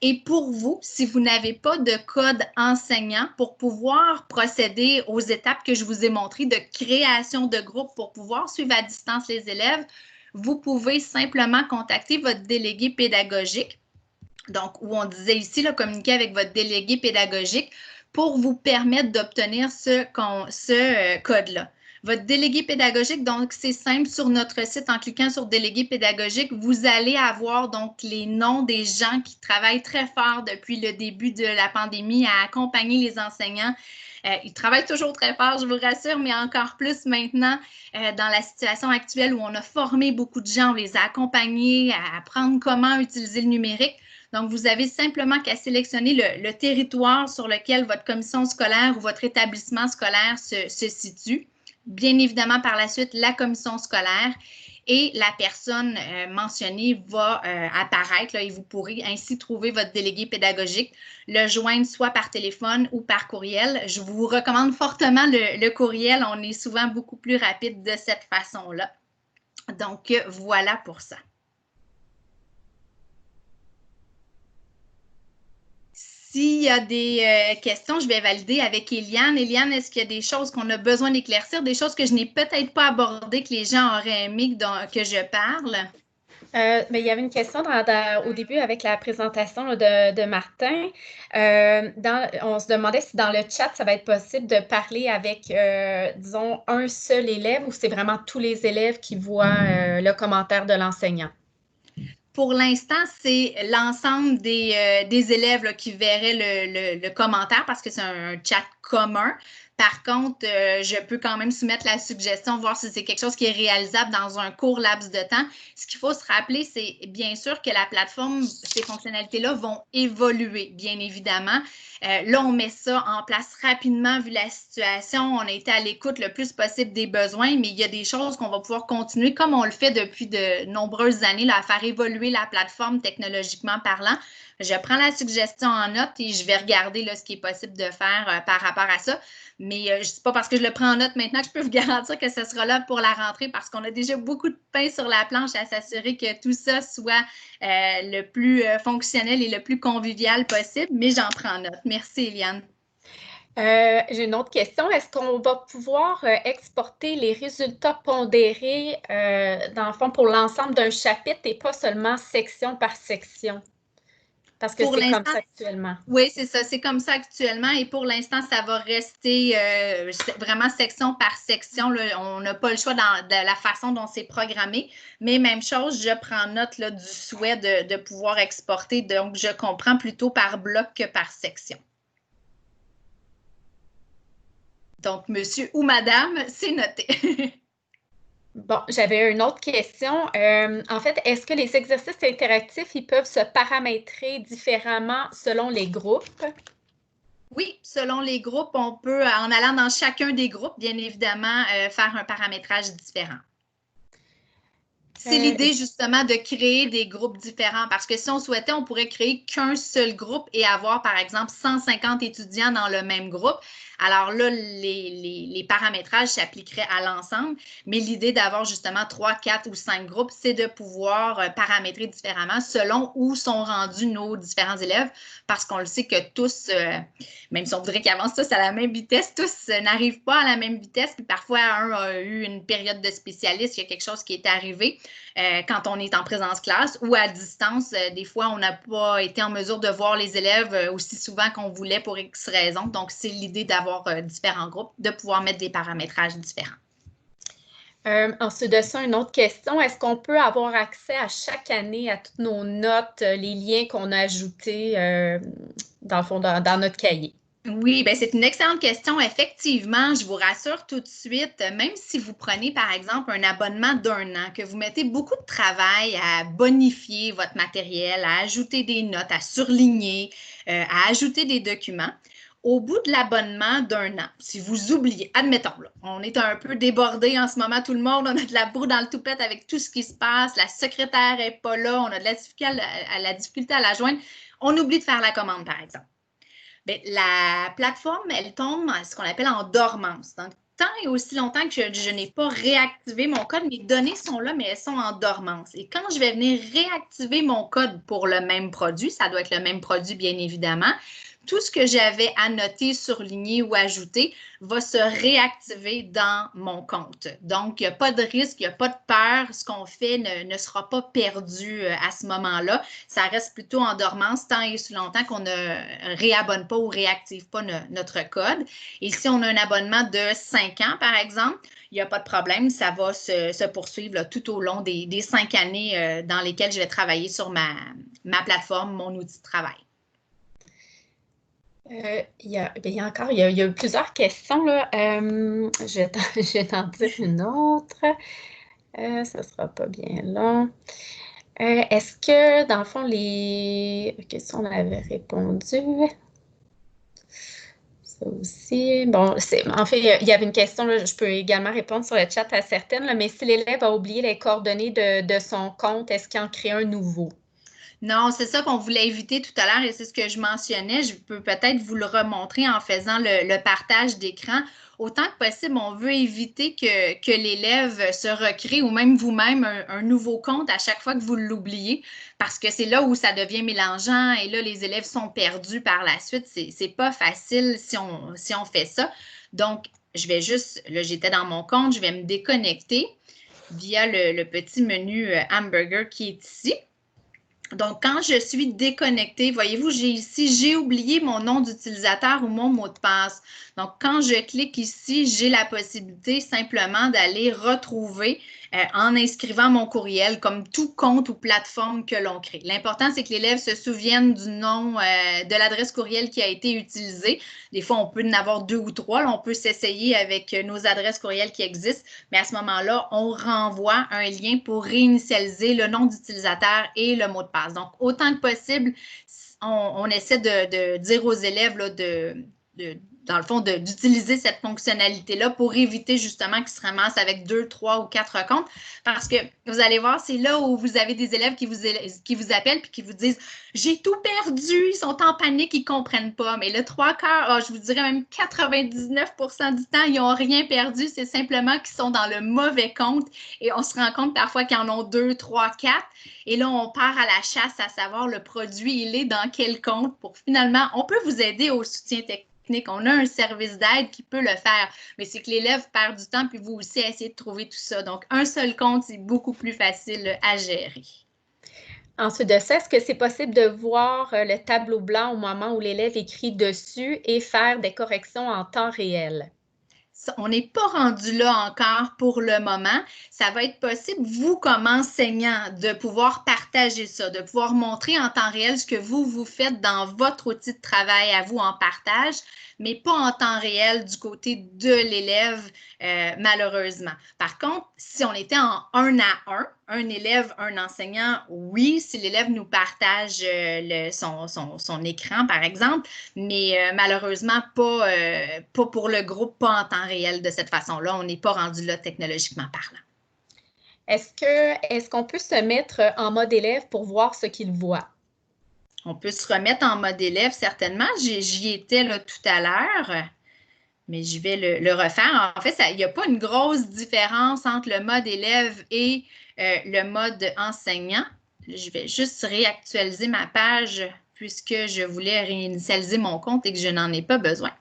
A: Et pour vous, si vous n'avez pas de code enseignant pour pouvoir procéder aux étapes que je vous ai montrées de création de groupe pour pouvoir suivre à distance les élèves, vous pouvez simplement contacter votre délégué pédagogique. Donc, où on disait ici, là, communiquer avec votre délégué pédagogique pour vous permettre d'obtenir ce code-là. Votre délégué pédagogique, donc c'est simple, sur notre site, en cliquant sur délégué pédagogique, vous allez avoir donc les noms des gens qui travaillent très fort depuis le début de la pandémie à accompagner les enseignants. Ils travaillent toujours très fort, je vous rassure, mais encore plus maintenant dans la situation actuelle où on a formé beaucoup de gens, on les a accompagnés à apprendre comment utiliser le numérique. Donc, vous avez simplement qu'à sélectionner le territoire sur lequel votre commission scolaire ou votre établissement scolaire se situe. Bien évidemment, par la suite, la commission scolaire et la personne mentionnée va apparaître là, et vous pourrez ainsi trouver votre délégué pédagogique, le joindre soit par téléphone ou par courriel. Je vous recommande fortement le courriel. On est souvent beaucoup plus rapide de cette façon-là. Donc, voilà pour ça. S'il y a des questions, je vais valider avec Eliane. Eliane, est-ce qu'il y a des choses qu'on a besoin d'éclaircir, des choses que je n'ai peut-être pas abordées, que les gens auraient aimé que je parle?
C: Mais il y avait une question au début avec la présentation là, de Martin. On se demandait si dans le chat, ça va être possible de parler avec, disons, un seul élève ou c'est vraiment tous les élèves qui voient le commentaire de l'enseignant.
A: Pour l'instant, c'est l'ensemble des élèves là, qui verraient le commentaire parce que c'est un chat commun. Par contre, je peux quand même soumettre la suggestion, voir si c'est quelque chose qui est réalisable dans un court laps de temps. Ce qu'il faut se rappeler, c'est bien sûr que la plateforme, ces fonctionnalités-là vont évoluer, bien évidemment. Là, on met ça en place rapidement vu la situation. On a été à l'écoute le plus possible des besoins, mais il y a des choses qu'on va pouvoir continuer comme on le fait depuis de nombreuses années, là, à faire évoluer la plateforme technologiquement parlant. Je prends la suggestion en note et je vais regarder là, ce qui est possible de faire par rapport à ça. Mais ce n'est pas parce que je le prends en note maintenant que je peux vous garantir que ce sera là pour la rentrée parce qu'on a déjà beaucoup de pain sur la planche à s'assurer que tout ça soit le plus fonctionnel et le plus convivial possible. Mais j'en prends note. Merci, Eliane.
C: J'ai une autre question. Est-ce qu'on va pouvoir exporter les résultats pondérés, dans le fond, pour l'ensemble d'un chapitre et pas seulement section par section? Parce que c'est comme ça actuellement.
A: Oui, c'est ça. C'est comme ça actuellement. Et pour l'instant, ça va rester vraiment section par section. Là. On n'a pas le choix de la façon dont c'est programmé. Mais même chose, je prends note là, du souhait de pouvoir exporter. Donc, je comprends plutôt par bloc que par section. Donc, monsieur ou madame, c'est noté.
C: Bon, j'avais une autre question. En fait, est-ce que les exercices interactifs, ils peuvent se paramétrer différemment selon les groupes?
A: Oui, selon les groupes, on peut, en allant dans chacun des groupes, bien évidemment, faire un paramétrage différent. C'est l'idée justement de créer des groupes différents parce que si on souhaitait, on pourrait créer qu'un seul groupe et avoir, par exemple, 150 étudiants dans le même groupe. Alors là, les paramétrages s'appliqueraient à l'ensemble, mais l'idée d'avoir justement 3, 4 ou 5 groupes, c'est de pouvoir paramétrer différemment selon où sont rendus nos différents élèves parce qu'on le sait que tous, même si on voudrait qu'ils avancent tous à la même vitesse, tous n'arrivent pas à la même vitesse. Puis parfois, un a eu une période de spécialiste, il y a quelque chose qui est arrivé quand on est en présence classe ou à distance. Des fois, on n'a pas été en mesure de voir les élèves aussi souvent qu'on voulait pour X raisons. Donc, c'est l'idée d'avoir différents groupes, de pouvoir mettre des paramétrages différents.
C: Ensuite de ça, une autre question. Est-ce qu'on peut avoir accès à chaque année à toutes nos notes, les liens qu'on a ajoutés dans le fond, dans notre cahier?
A: Oui, bien, c'est une excellente question. Effectivement, je vous rassure tout de suite, même si vous prenez, par exemple, un abonnement d'1 an, que vous mettez beaucoup de travail à bonifier votre matériel, à ajouter des notes, à surligner, à ajouter des documents, au bout de l'abonnement d'1 an, si vous oubliez, admettons, là, on est un peu débordé en ce moment, tout le monde, on a de la boue dans le toupette avec tout ce qui se passe, la secrétaire n'est pas là, on a de la difficulté à la joindre, on oublie de faire la commande, par exemple. Bien, la plateforme, elle tombe ce qu'on appelle en dormance. Donc, tant et aussi longtemps que je n'ai pas réactivé mon code, mes données sont là, mais elles sont en dormance. Et quand je vais venir réactiver mon code pour le même produit, ça doit être le même produit, bien évidemment, tout ce que j'avais annoté, surligné ou ajouté va se réactiver dans mon compte. Donc, il n'y a pas de risque, il n'y a pas de peur. Ce qu'on fait ne sera pas perdu à ce moment-là. Ça reste plutôt en dormance tant et aussi longtemps qu'on ne réabonne pas ou réactive pas notre code. Et si on a un abonnement de 5 ans, par exemple, il n'y a pas de problème. Ça va se poursuivre là, tout au long des 5 années dans lesquelles je vais travailler sur ma plateforme, mon outil de travail.
C: Il y a plusieurs questions, là. Je vais t'en dire une autre. Ça ne sera pas bien long. Est-ce que, dans le fond, les questions, on avait répondu. Ça aussi. Bon, en fait, il y avait une question, là, je peux également répondre sur le chat à certaines, là, mais si l'élève a oublié les coordonnées de son compte, est-ce qu'il en crée un nouveau?
A: Non, c'est ça qu'on voulait éviter tout à l'heure et c'est ce que je mentionnais. Je peux peut-être vous le remontrer en faisant le partage d'écran. Autant que possible, on veut éviter que l'élève se recrée ou même vous-même un nouveau compte à chaque fois que vous l'oubliez parce que c'est là où ça devient mélangeant et là, les élèves sont perdus par la suite. C'est pas facile si on fait ça. Donc, je vais juste, là, j'étais dans mon compte, je vais me déconnecter via le petit menu hamburger qui est ici. Donc, quand je suis déconnectée, voyez-vous, j'ai oublié mon nom d'utilisateur ou mon mot de passe. Donc, quand je clique ici, j'ai la possibilité simplement d'aller retrouver en inscrivant mon courriel comme tout compte ou plateforme que l'on crée. L'important, c'est que l'élève se souvienne du nom de l'adresse courriel qui a été utilisée. Des fois, on peut en avoir 2 ou 3. Là, on peut s'essayer avec nos adresses courriel qui existent, mais à ce moment-là, on renvoie un lien pour réinitialiser le nom d'utilisateur et le mot de passe. Donc, autant que possible, on essaie de dire aux élèves là, dans le fond, d'utiliser cette fonctionnalité-là pour éviter justement qu'ils se ramassent avec 2, 3 ou 4 comptes. Parce que vous allez voir, c'est là où vous avez des élèves qui vous appellent et qui vous disent « J'ai tout perdu, ils sont en panique, ils ne comprennent pas. » Mais le 3/4, je vous dirais même 99% du temps, ils n'ont rien perdu. C'est simplement qu'ils sont dans le mauvais compte et on se rend compte parfois qu'ils en ont 2, 3, 4. Et là, on part à la chasse à savoir le produit, il est dans quel compte pour finalement, on peut vous aider au soutien technique. On a un service d'aide qui peut le faire, mais c'est que l'élève perd du temps puis vous aussi essayez de trouver tout ça. Donc, un seul compte, c'est beaucoup plus facile à gérer.
C: Ensuite de ça, est-ce que c'est possible de voir le tableau blanc au moment où l'élève écrit dessus et faire des corrections en temps réel?
A: On n'est pas rendu là encore pour le moment. Ça va être possible, vous, comme enseignant, de pouvoir partager ça, de pouvoir montrer en temps réel ce que vous faites dans votre outil de travail à vous en partage, mais pas en temps réel du côté de l'élève, malheureusement. Par contre, si on était en 1 à 1, un élève, un enseignant, oui, si l'élève nous partage son écran, par exemple, mais malheureusement, pas pour le groupe, pas en temps réel de cette façon-là. On n'est pas rendu là technologiquement parlant.
C: Est-ce qu'on peut se mettre en mode élève pour voir ce qu'il voit?
A: On peut se remettre en mode élève, certainement. J'y étais là tout à l'heure, mais je vais le refaire. En fait, il n'y a pas une grosse différence entre le mode élève et le mode enseignant. Je vais juste réactualiser ma page puisque je voulais réinitialiser mon compte et que je n'en ai pas besoin.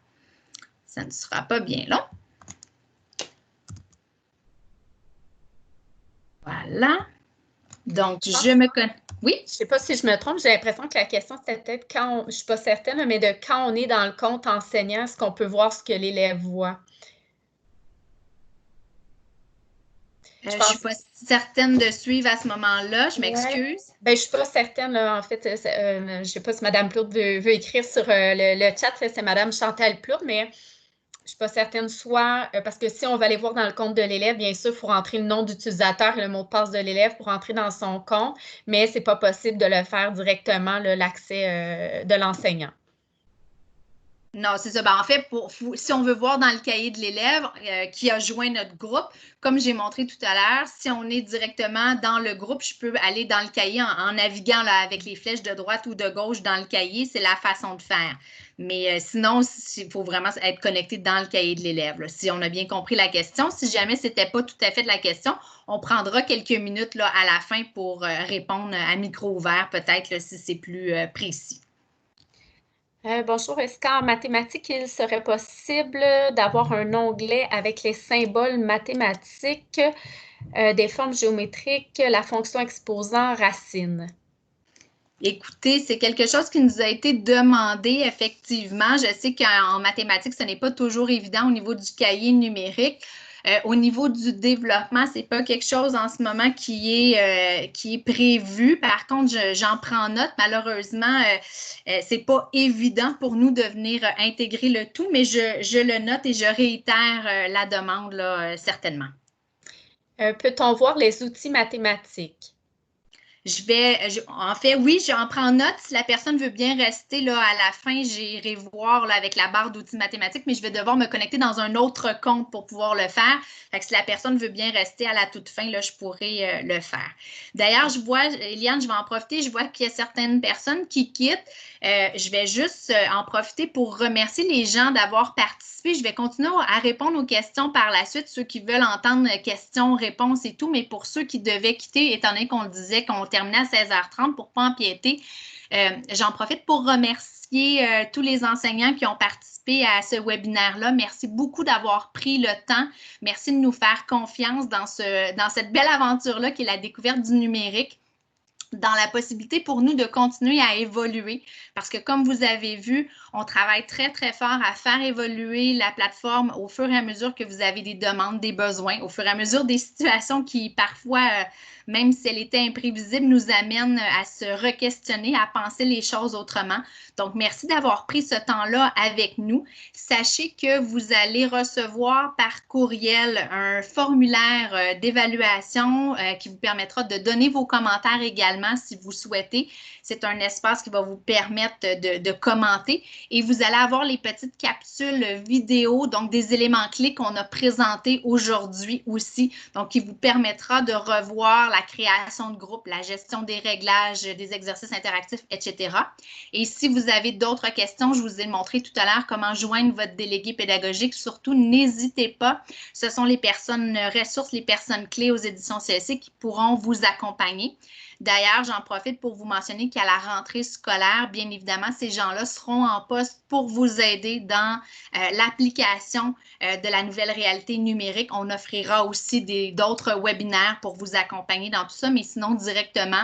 A: Ça ne sera pas bien long. Voilà. Donc, je me connais. Oui?
C: Je ne sais pas si je me trompe, j'ai l'impression que la question, c'était peut-être quand, je ne suis pas certaine, mais de quand on est dans le compte enseignant, est-ce qu'on peut voir ce que l'élève voit?
A: Je ne suis pas certaine de suivre à ce moment-là. Je m'excuse.
C: Ouais. Ben, je ne suis pas certaine, là, en fait. Je ne sais pas si Mme Plourde veut écrire sur le chat, c'est Mme Chantal Plourde, mais je ne suis pas certaine, soit parce que si on va aller voir dans le compte de l'élève, bien sûr, il faut rentrer le nom d'utilisateur et le mot de passe de l'élève pour entrer dans son compte, mais ce n'est pas possible de le faire directement, l'accès de l'enseignant.
A: Non, c'est ça. Ben, en fait, si on veut voir dans le cahier de l'élève qui a joint notre groupe, comme j'ai montré tout à l'heure, si on est directement dans le groupe, je peux aller dans le cahier en naviguant là, avec les flèches de droite ou de gauche dans le cahier. C'est la façon de faire. Mais sinon, il faut vraiment être connecté dans le cahier de l'élève. Si on a bien compris la question, si jamais ce n'était pas tout à fait de la question, on prendra quelques minutes là, à la fin pour répondre à micro ouvert, peut-être si c'est plus précis.
C: Bonjour, est-ce qu'en mathématiques, il serait possible d'avoir un onglet avec les symboles mathématiques, des formes géométriques, la fonction exposant racine?
A: Écoutez, c'est quelque chose qui nous a été demandé, effectivement. Je sais qu'en mathématiques, ce n'est pas toujours évident au niveau du cahier numérique. Au niveau du développement, ce n'est pas quelque chose en ce moment qui est prévu. Par contre, j'en prends note. Malheureusement, ce n'est pas évident pour nous de venir intégrer le tout, mais je le note et je réitère la demande, là, certainement.
C: Peut-on voir les outils mathématiques?
A: En fait, oui, j'en prends note. Si la personne veut bien rester là, à la fin, j'irai voir là, avec la barre d'outils mathématiques, mais je vais devoir me connecter dans un autre compte pour pouvoir le faire. Fait que si la personne veut bien rester à la toute fin, là, je pourrai le faire. D'ailleurs, je vois, Eliane, je vais en profiter, je vois qu'il y a certaines personnes qui quittent. Je vais juste en profiter pour remercier les gens d'avoir participé. Je vais continuer à répondre aux questions par la suite, ceux qui veulent entendre questions, réponses et tout, mais pour ceux qui devaient quitter, étant donné qu'on disait qu'on terminait à 16h30 pour ne pas empiéter, j'en profite pour remercier tous les enseignants qui ont participé à ce webinaire-là. Merci beaucoup d'avoir pris le temps. Merci de nous faire confiance dans cette belle aventure-là qui est la découverte du numérique, dans la possibilité pour nous de continuer à évoluer. Parce que comme vous avez vu, on travaille très, très fort à faire évoluer la plateforme au fur et à mesure que vous avez des demandes, des besoins, au fur et à mesure des situations qui, parfois, même si elle était imprévisible, nous amènent à se re-questionner, à penser les choses autrement. Donc, merci d'avoir pris ce temps-là avec nous. Sachez que vous allez recevoir par courriel un formulaire d'évaluation qui vous permettra de donner vos commentaires également si vous souhaitez. C'est un espace qui va vous permettre de commenter et vous allez avoir les petites capsules vidéo, donc des éléments clés qu'on a présentés aujourd'hui aussi, donc qui vous permettra de revoir la création de groupe, la gestion des réglages, des exercices interactifs, etc. Et si vous avez d'autres questions, je vous ai montré tout à l'heure comment joindre votre délégué pédagogique. Surtout, n'hésitez pas. Ce sont les personnes ressources, les personnes clés aux éditions CSC qui pourront vous accompagner. D'ailleurs, j'en profite pour vous mentionner qu'à la rentrée scolaire, bien évidemment, ces gens-là seront en poste pour vous aider dans l'application de la nouvelle réalité numérique. On offrira aussi d'autres webinaires pour vous accompagner dans tout ça, mais sinon directement,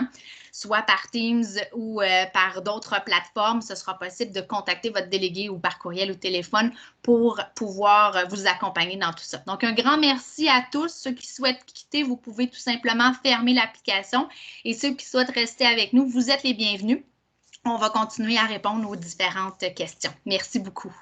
A: soit par Teams ou par d'autres plateformes, ce sera possible de contacter votre délégué ou par courriel ou téléphone pour pouvoir vous accompagner dans tout ça. Donc, un grand merci à tous. Ceux qui souhaitent quitter, vous pouvez tout simplement fermer l'application et ceux qui souhaitent rester avec nous, vous êtes les bienvenus. On va continuer à répondre aux différentes questions. Merci beaucoup.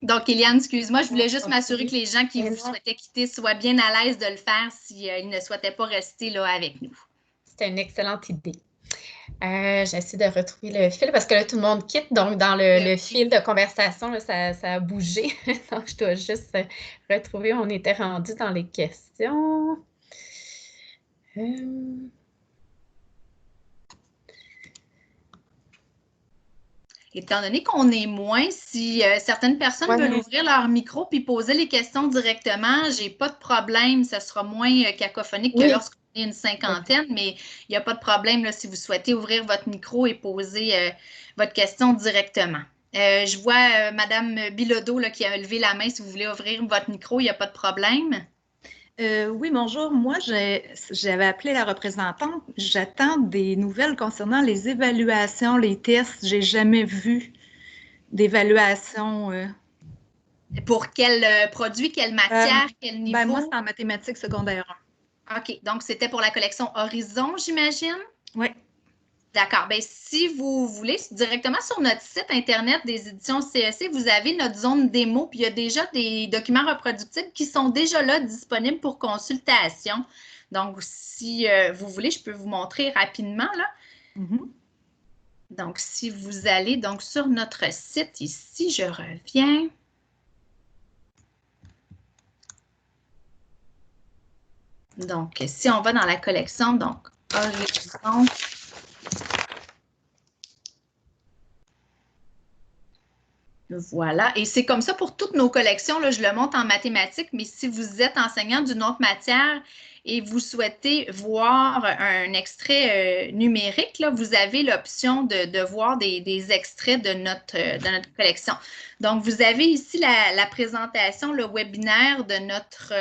A: Donc, Eliane, excuse-moi, je voulais juste m'assurer que les gens qui vous souhaitaient quitter soient bien à l'aise de le faire s'ils ne souhaitaient pas rester là avec nous.
C: C'était une excellente idée. J'essaie de retrouver le fil parce que là, tout le monde quitte. Donc, dans le fil de conversation, là, ça a bougé. Donc, je dois juste retrouver. On était rendu dans les questions.
A: Étant donné qu'on est moins, si certaines personnes veulent ouvrir leur micro puis poser les questions directement, j'ai pas de problème. Ça sera moins cacophonique que lorsqu'on est une cinquantaine, mais il n'y a pas de problème là, si vous souhaitez ouvrir votre micro et poser votre question directement. Je vois Mme Bilodeau là, qui a levé la main. Si vous voulez ouvrir votre micro, il n'y a pas de problème.
D: Oui, bonjour. Moi, j'avais appelé la représentante. J'attends des nouvelles concernant les évaluations, les tests. Je n'ai jamais vu d'évaluation.
A: Pour quel produit, quelle matière, quel niveau?
D: Moi, c'est en mathématiques secondaire
A: 1. OK. Donc, c'était pour la collection Horizon, j'imagine?
D: Oui.
A: D'accord. Bien, si vous voulez, directement sur notre site Internet des éditions CSC, vous avez notre zone démo, puis il y a déjà des documents reproductibles qui sont déjà là, disponibles pour consultation. Donc, si vous voulez, je peux vous montrer rapidement, là. Donc, si vous allez donc sur notre site ici, je reviens. Donc, si on va dans la collection, donc Horizon. Voilà, et c'est comme ça pour toutes nos collections. Là, je le montre en mathématiques, mais si vous êtes enseignant d'une autre matière et vous souhaitez voir un extrait numérique, là, vous avez l'option de voir des extraits de notre collection. Donc, vous avez ici la présentation, le webinaire de notre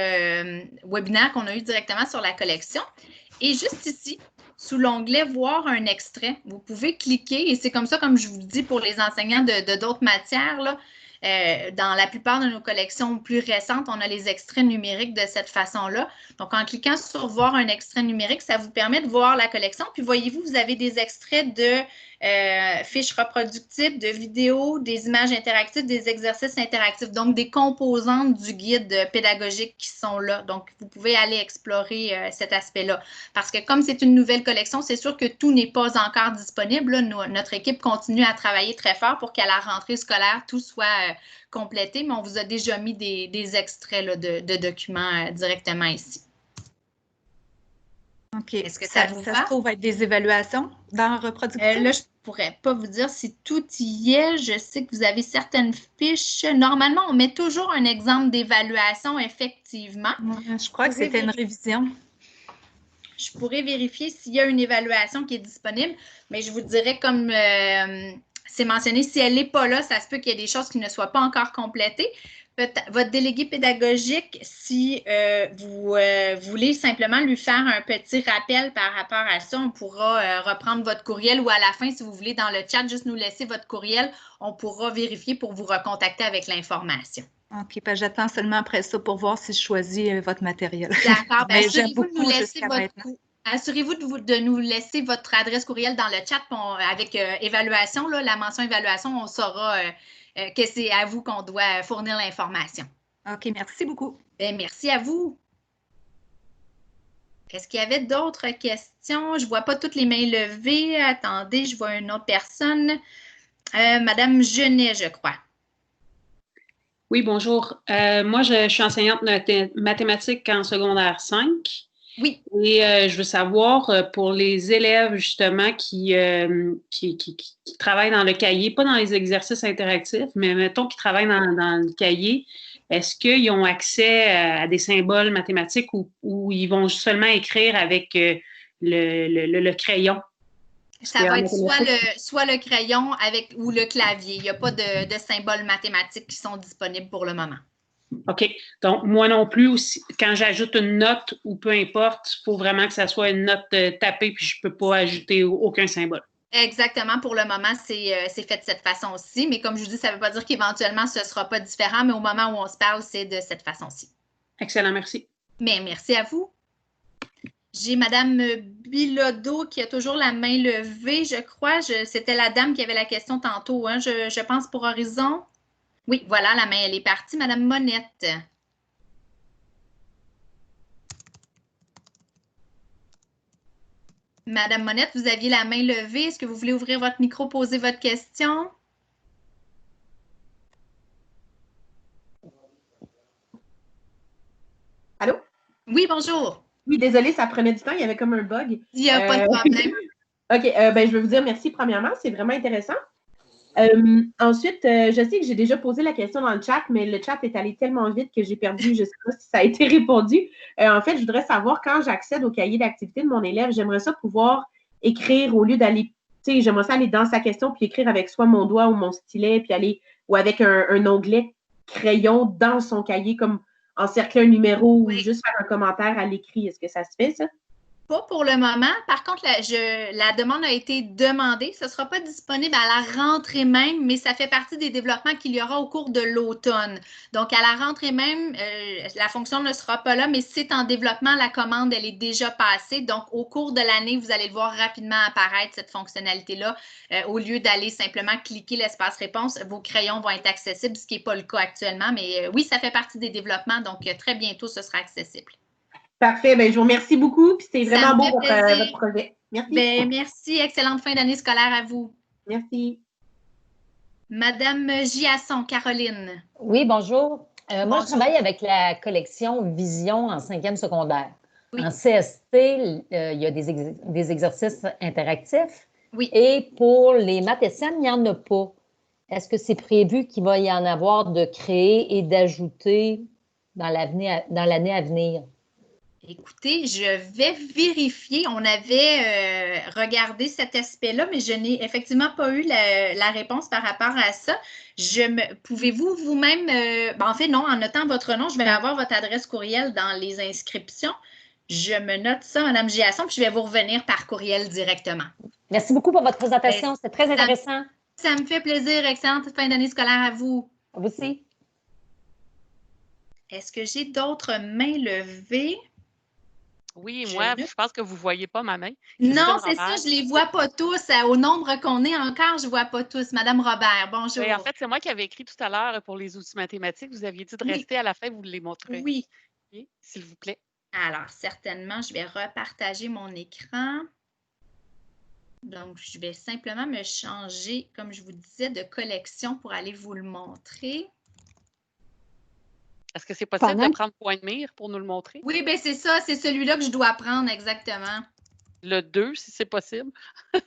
A: webinaire qu'on a eu directement sur la collection. Et juste ici, sous l'onglet « Voir un extrait », vous pouvez cliquer et c'est comme ça, comme je vous dis, pour les enseignants de d'autres matières, là, dans la plupart de nos collections plus récentes, on a les extraits numériques de cette façon-là. Donc, en cliquant sur « Voir un extrait numérique », ça vous permet de voir la collection. Puis, voyez-vous, vous avez des extraits de fiches reproductibles, de vidéos, des images interactives, des exercices interactifs, donc des composantes du guide pédagogique qui sont là. Donc, vous pouvez aller explorer cet aspect-là. Parce que comme c'est une nouvelle collection, c'est sûr que tout n'est pas encore disponible. Là, notre équipe continue à travailler très fort pour qu'à la rentrée scolaire, tout soit complété, mais on vous a déjà mis des extraits là, de documents directement ici.
D: OK.
A: Est-ce que ça vous va?
D: Ça se trouve être des évaluations dans Reproductible?
A: Là, je ne pourrais pas vous dire si tout y est. Je sais que vous avez certaines fiches. Normalement, on met toujours un exemple d'évaluation, effectivement.
D: Je crois que c'était une révision.
A: Je pourrais vérifier s'il y a une évaluation qui est disponible, mais je vous dirais comme c'est mentionné, si elle n'est pas là, ça se peut qu'il y ait des choses qui ne soient pas encore complétées. Votre délégué pédagogique, si vous voulez simplement lui faire un petit rappel par rapport à ça, on pourra reprendre votre courriel ou à la fin, si vous voulez, dans le chat, juste nous laisser votre courriel, on pourra vérifier pour vous recontacter avec l'information.
D: OK, ben j'attends seulement après ça pour voir si je choisis votre matériel.
A: D'accord, bien, assurez-vous de nous laisser votre adresse courriel dans le chat avec évaluation, là, la mention évaluation, on saura que c'est à vous qu'on doit fournir l'information.
D: OK, merci beaucoup.
A: Bien, merci à vous. Est-ce qu'il y avait d'autres questions? Je ne vois pas toutes les mains levées. Attendez, je vois une autre personne. Madame Genet, je crois.
E: Oui, bonjour. Moi, je suis enseignante de mathématiques en secondaire 5.
A: Oui.
E: Et je veux savoir, pour les élèves, justement, qui travaillent dans le cahier, pas dans les exercices interactifs, mais mettons qu'ils travaillent dans le cahier, est-ce qu'ils ont accès à des symboles mathématiques ou ils vont seulement écrire avec le crayon?
A: Ça va être soit le crayon ou le clavier. Il n'y a pas de symboles mathématiques qui sont disponibles pour le moment.
E: OK. Donc, moi non plus, aussi, quand j'ajoute une note ou peu importe, il faut vraiment que ça soit une note tapée puis je ne peux pas ajouter aucun symbole.
A: Exactement. Pour le moment, c'est fait de cette façon-ci. Mais comme je vous dis, ça ne veut pas dire qu'éventuellement, ce ne sera pas différent. Mais au moment où on se parle, c'est de cette façon-ci.
E: Excellent. Merci.
A: Mais merci à vous. J'ai Mme Bilodeau qui a toujours la main levée, je crois. C'était la dame qui avait la question tantôt, hein, je pense, pour Horizon. Oui, voilà, la main, elle est partie. Mme Monette. Madame Monette, vous aviez la main levée. Est-ce que vous voulez ouvrir votre micro, poser votre question?
F: Allô?
A: Oui, bonjour.
F: Oui, désolée, ça prenait du temps. Il y avait comme un bug.
A: Il n'y a pas de problème.
F: OK, ben, je vais vous dire merci premièrement. C'est vraiment intéressant. Ensuite, je sais que j'ai déjà posé la question dans le chat, mais le chat est allé tellement vite que j'ai perdu, je ne sais pas si ça a été répondu. En fait, je voudrais savoir quand j'accède au cahier d'activité de mon élève, j'aimerais ça pouvoir écrire au lieu d'aller, tu sais, j'aimerais ça aller dans sa question puis écrire avec soit mon doigt ou mon stylet, puis aller, ou avec un onglet crayon dans son cahier, comme encercler un numéro ou juste faire un commentaire à l'écrit. Est-ce que ça se fait, ça?
A: Pas pour le moment. Par contre, la demande a été demandée. Ce ne sera pas disponible à la rentrée même, mais ça fait partie des développements qu'il y aura au cours de l'automne. Donc, à la rentrée même, la fonction ne sera pas là, mais c'est en développement. La commande, elle est déjà passée. Donc, au cours de l'année, vous allez le voir rapidement apparaître, cette fonctionnalité-là. Au lieu d'aller simplement cliquer l'espace réponse, vos crayons vont être accessibles, ce qui n'est pas le cas actuellement. Mais oui, ça fait partie des développements. Donc, très bientôt, ce sera accessible.
F: Parfait. Ben, je vous remercie beaucoup. C'était vraiment beau votre projet. Merci.
A: Ben, merci. Excellente fin d'année scolaire à vous.
F: Merci.
A: Madame Giasson, Caroline.
G: Oui, bonjour. Moi,
A: Bonjour.
G: je travaille avec la collection Vision en 5e secondaire.
A: Oui.
G: En CST, il y a des exercices interactifs.
A: Oui.
G: Et pour les maths et SEM, il n'y en a pas. Est-ce que c'est prévu qu'il va y en avoir de créer et d'ajouter dans l'année à venir?
A: Écoutez, je vais vérifier. On avait regardé cet aspect-là, mais je n'ai effectivement pas eu la réponse par rapport à ça. Pouvez-vous vous-même, en fait, non, en notant votre nom, je vais avoir votre adresse courriel dans les inscriptions. Je me note ça, Mme Giasson, puis je vais vous revenir par courriel directement.
G: Merci beaucoup pour votre présentation. C'était très intéressant.
A: Ça me fait plaisir. Excellente fin d'année scolaire à vous.
G: À vous aussi.
A: Est-ce que j'ai d'autres mains levées?
H: Oui, moi, je pense que vous ne voyez pas ma main.
A: Non, c'est ça, je ne les vois pas tous. Au nombre qu'on est encore, je ne vois pas tous. Madame Robert, bonjour.
H: Oui, en fait, c'est moi qui avais écrit tout à l'heure pour les outils mathématiques. Vous aviez dit de rester à la fin, vous les montrez.
A: Oui.
H: S'il vous plaît.
A: Alors, certainement, je vais repartager mon écran. Donc, je vais simplement me changer, comme je vous disais, de collection pour aller vous le montrer.
H: Est-ce que c'est possible de prendre point de mire pour nous le montrer?
A: Oui, bien c'est ça, c'est celui-là que je dois prendre exactement.
H: Le 2, si c'est possible.
A: Ça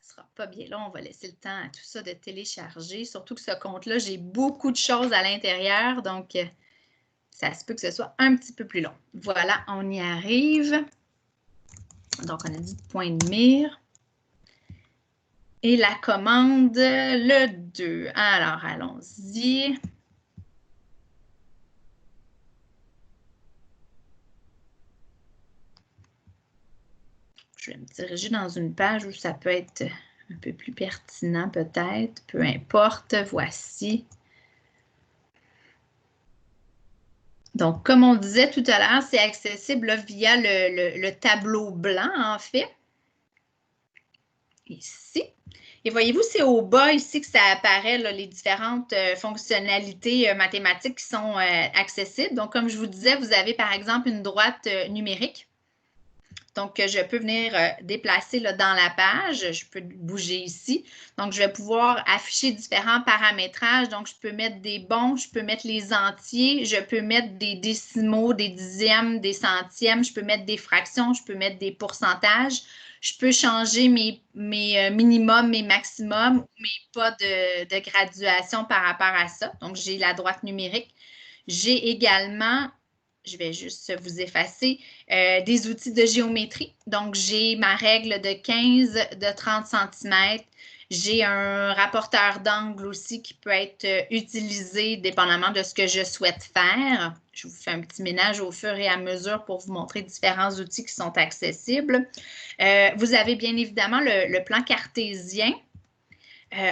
A: sera pas bien long, on va laisser le temps à tout ça de télécharger. Surtout que ce compte-là, j'ai beaucoup de choses à l'intérieur, donc ça se peut que ce soit un petit peu plus long. Voilà, on y arrive. Donc, on a dit point de mire. Et la commande, le 2. Alors, allons-y. Je vais me diriger dans une page où ça peut être un peu plus pertinent peut-être. Peu importe, voici. Donc, comme on disait tout à l'heure, c'est accessible là, via le tableau blanc, en fait. Ici. Et voyez-vous, c'est au bas ici que ça apparaît, là, les différentes fonctionnalités mathématiques qui sont accessibles. Donc, comme je vous disais, vous avez par exemple une droite numérique. Donc, je peux venir déplacer là, dans la page. Je peux bouger ici. Donc, je vais pouvoir afficher différents paramétrages. Donc, je peux mettre des bons, je peux mettre les entiers, je peux mettre des décimaux, des dixièmes, des centièmes, je peux mettre des fractions, je peux mettre des pourcentages. Je peux changer mes minimums, mes maximums, mais pas de graduation par rapport à ça. Donc, j'ai la droite numérique. J'ai également, je vais juste vous effacer, des outils de géométrie. Donc, j'ai ma règle de 15, de 30 cm. J'ai un rapporteur d'angle aussi qui peut être utilisé dépendamment de ce que je souhaite faire. Je vous fais un petit ménage au fur et à mesure pour vous montrer différents outils qui sont accessibles. Vous avez bien évidemment le plan cartésien,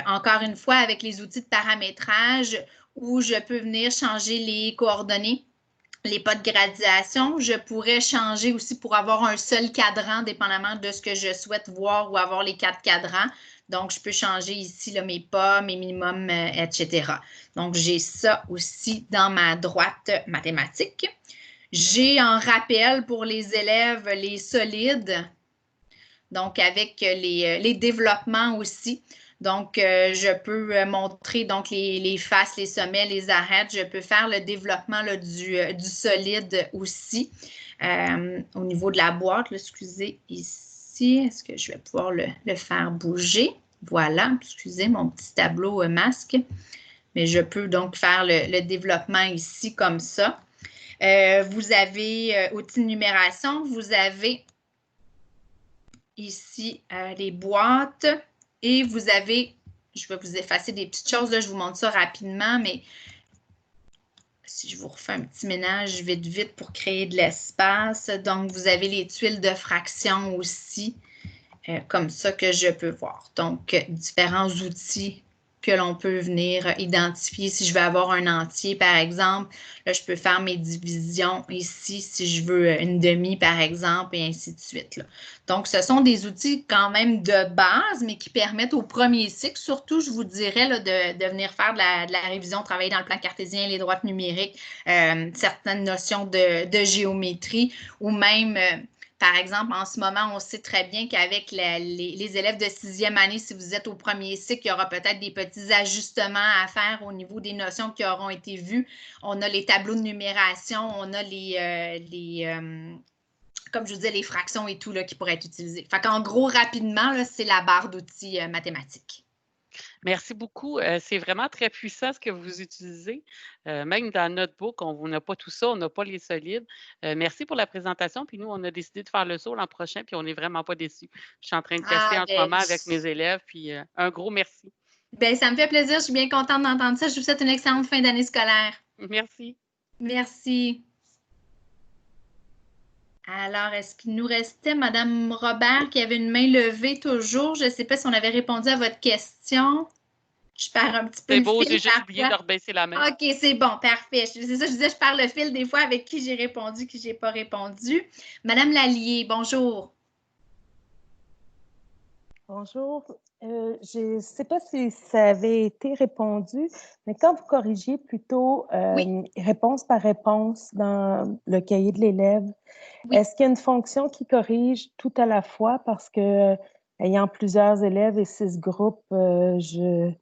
A: encore une fois avec les outils de paramétrage où je peux venir changer les coordonnées, les pas de graduation. Je pourrais changer aussi pour avoir un seul cadran dépendamment de ce que je souhaite voir ou avoir les 4 cadrans. Donc, je peux changer ici là, mes pas, mes minimums, etc. Donc, j'ai ça aussi dans ma droite mathématique. J'ai en rappel pour les élèves les solides, donc avec les développements aussi. Donc, je peux montrer donc, les faces, les sommets, les arêtes. Je peux faire le développement là, du solide aussi. Au niveau de la boîte, là, excusez, ici, est-ce que je vais pouvoir le faire bouger? Voilà, excusez mon petit tableau masque. Mais je peux donc faire le développement ici comme ça. Vous avez outils de numération, vous avez ici les boîtes et vous avez, je vais vous effacer des petites choses, là, je vous montre ça rapidement, mais si je vous refais un petit ménage vite pour créer de l'espace. Donc, vous avez les tuiles de fraction aussi, comme ça que je peux voir. Donc, différents outils que l'on peut venir identifier. Si je veux avoir un entier, par exemple, là, je peux faire mes divisions ici, si je veux une demi, par exemple, et ainsi de suite, là. Donc, ce sont des outils quand même de base, mais qui permettent au premier cycle, surtout, je vous dirais, là, de venir faire de la révision, travailler dans le plan cartésien, les droites numériques, certaines notions de géométrie, ou même... par exemple, en ce moment, on sait très bien qu'avec les élèves de 6e année, si vous êtes au premier cycle, il y aura peut-être des petits ajustements à faire au niveau des notions qui auront été vues. On a les tableaux de numération, on a comme je vous disais, les fractions et tout là, qui pourraient être utilisées. Fait qu'en gros, rapidement, là, c'est la barre d'outils mathématiques.
H: Merci beaucoup. C'est vraiment très puissant ce que vous utilisez. Même dans Notebook, on n'a pas tout ça, on n'a pas les solides. Merci pour la présentation. Puis nous, on a décidé de faire le saut l'an prochain, puis on n'est vraiment pas déçus. Je suis en train de tester en ce moment avec mes élèves, puis un gros merci.
A: Bien, ça me fait plaisir. Je suis bien contente d'entendre ça. Je vous souhaite une excellente fin d'année scolaire.
H: Merci.
A: Merci. Alors, est-ce qu'il nous restait Mme Robert qui avait une main levée toujours? Je ne sais pas si on avait répondu à votre question. Je perds un petit peu le fil.
H: C'est beau, j'ai juste oublié de rebaisser la main.
A: OK, c'est bon, parfait. C'est ça, je disais, je perds le fil des fois avec qui j'ai répondu, qui je n'ai pas répondu. Madame Lallier, bonjour.
I: Bonjour. Je ne sais pas si ça avait été répondu, mais quand vous corrigez plutôt réponse par réponse dans le cahier de l'élève, est-ce qu'il y a une fonction qui corrige tout à la fois? Parce que, ayant plusieurs élèves et 6 groupes, je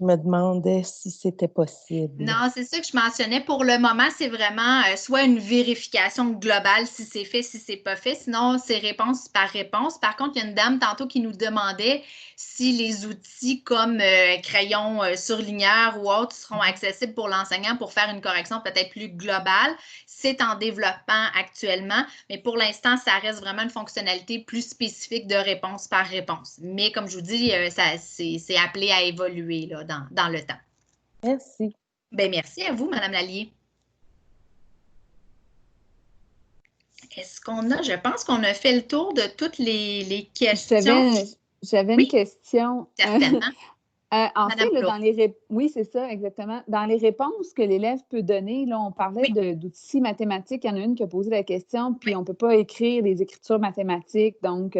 I: me demandais si c'était possible.
A: Non, c'est ça que je mentionnais. Pour le moment, c'est vraiment soit une vérification globale si c'est fait, si c'est pas fait. Sinon, c'est réponse par réponse. Par contre, il y a une dame tantôt qui nous demandait si les outils comme crayon surligneur ou autres seront accessibles pour l'enseignant pour faire une correction peut-être plus globale. C'est en développement actuellement, mais pour l'instant, ça reste vraiment une fonctionnalité plus spécifique de réponse par réponse. Mais comme je vous dis, c'est appelé à évoluer là, dans le temps.
I: Merci.
A: Bien, merci à vous, Mme Lallier. Est-ce qu'on a, je pense qu'on a fait le tour de toutes les questions.
J: J'avais une question.
A: Certainement.
J: En fait, là, oui, c'est ça, exactement. Dans les réponses que l'élève peut donner, là, on parlait d'outils mathématiques. Il y en a une qui a posé la question, puis on ne peut pas écrire des écritures mathématiques. Donc,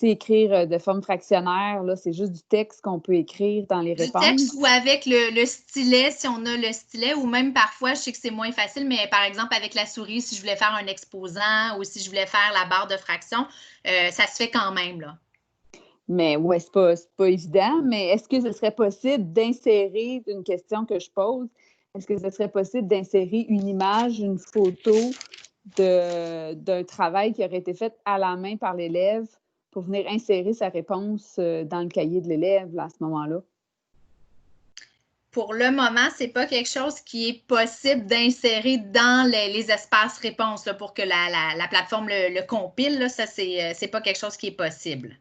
J: écrire de forme fractionnaire, là, c'est juste du texte qu'on peut écrire dans les réponses.
A: Du texte ou avec le stylet, si on a le stylet, ou même parfois, je sais que c'est moins facile, mais par exemple, avec la souris, si je voulais faire un exposant ou si je voulais faire la barre de fraction, ça se fait quand même, là.
J: Mais oui, c'est pas évident, mais est-ce que ce serait possible d'insérer une question que je pose? Est-ce que ce serait possible d'insérer une image, une photo d'un travail qui aurait été fait à la main par l'élève pour venir insérer sa réponse dans le cahier de l'élève à ce moment-là?
A: Pour le moment, ce n'est pas quelque chose qui est possible d'insérer dans les espaces réponses là, pour que la plateforme le compile. Là, ça, c'est pas quelque chose qui est possible.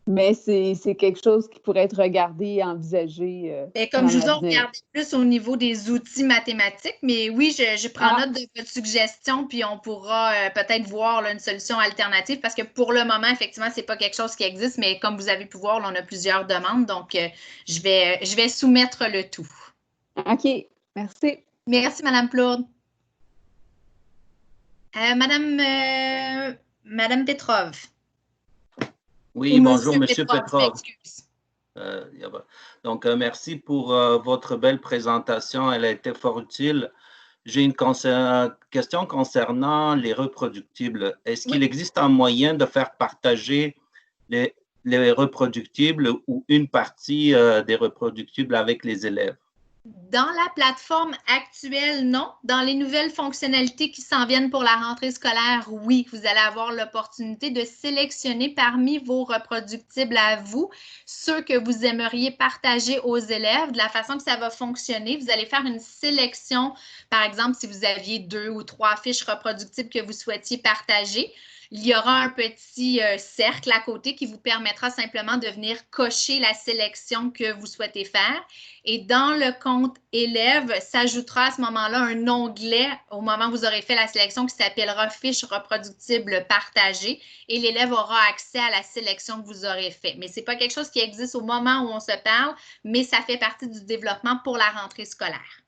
J: Mais c'est quelque chose qui pourrait être regardé et envisagé.
A: Comme je vous ai regardé plus au niveau des outils mathématiques, mais oui, je prends note de votre suggestion, puis on pourra peut-être voir là, une solution alternative parce que pour le moment, effectivement, ce n'est pas quelque chose qui existe, mais comme vous avez pu voir, là, on a plusieurs demandes, donc je vais soumettre le tout.
J: OK, merci.
A: Merci, Mme Plourde. Madame Petrov.
K: Oui, bonjour, M. Petrov. Donc, merci pour votre belle présentation. Elle a été fort utile. J'ai une question concernant les reproductibles. Est-ce qu'il existe un moyen de faire partager les reproductibles ou une partie des reproductibles avec les élèves?
A: Dans la plateforme actuelle, non. Dans les nouvelles fonctionnalités qui s'en viennent pour la rentrée scolaire, oui, vous allez avoir l'opportunité de sélectionner parmi vos reproductibles à vous ceux que vous aimeriez partager aux élèves. De la façon que ça va fonctionner, vous allez faire une sélection. Par exemple, si vous aviez 2 ou 3 fiches reproductibles que vous souhaitiez partager, il y aura un petit cercle à côté qui vous permettra simplement de venir cocher la sélection que vous souhaitez faire. Et dans le compte élève, s'ajoutera à ce moment-là un onglet au moment où vous aurez fait la sélection qui s'appellera fiche reproductible partagée et l'élève aura accès à la sélection que vous aurez faite. Mais ce n'est pas quelque chose qui existe au moment où on se parle, mais ça fait partie du développement pour la rentrée scolaire.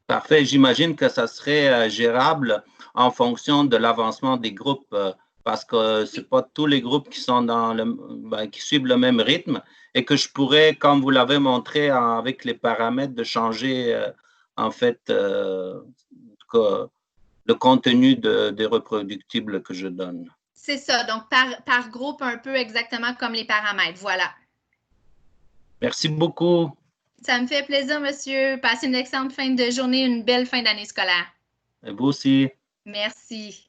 K: Parfait. J'imagine que ça serait gérable en fonction de l'avancement des groupes parce que ce n'est pas tous les groupes qui sont qui suivent le même rythme et que je pourrais, comme vous l'avez montré avec les paramètres, de changer en fait le contenu des reproductibles que je donne.
A: C'est ça. Donc, par groupe, un peu exactement comme les paramètres. Voilà.
K: Merci beaucoup.
A: Ça me fait plaisir, monsieur. Passez une excellente fin de journée, une belle fin d'année scolaire.
K: Et vous aussi.
A: Merci.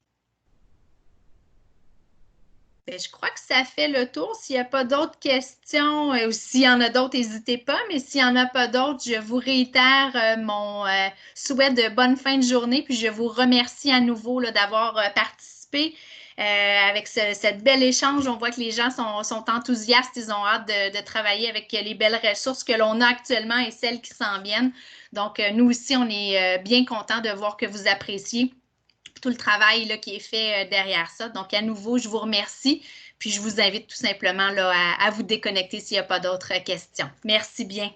A: Bien, je crois que ça fait le tour. S'il n'y a pas d'autres questions ou s'il y en a d'autres, n'hésitez pas. Mais s'il n'y en a pas d'autres, je vous réitère mon souhait de bonne fin de journée. Puis je vous remercie à nouveau d'avoir participé. Avec cette belle échange, on voit que les gens sont enthousiastes, ils ont hâte de travailler avec les belles ressources que l'on a actuellement et celles qui s'en viennent. Donc, nous aussi, on est bien contents de voir que vous appréciez tout le travail là, qui est fait derrière ça. Donc, à nouveau, je vous remercie. Puis, je vous invite tout simplement là, à vous déconnecter s'il n'y a pas d'autres questions. Merci bien.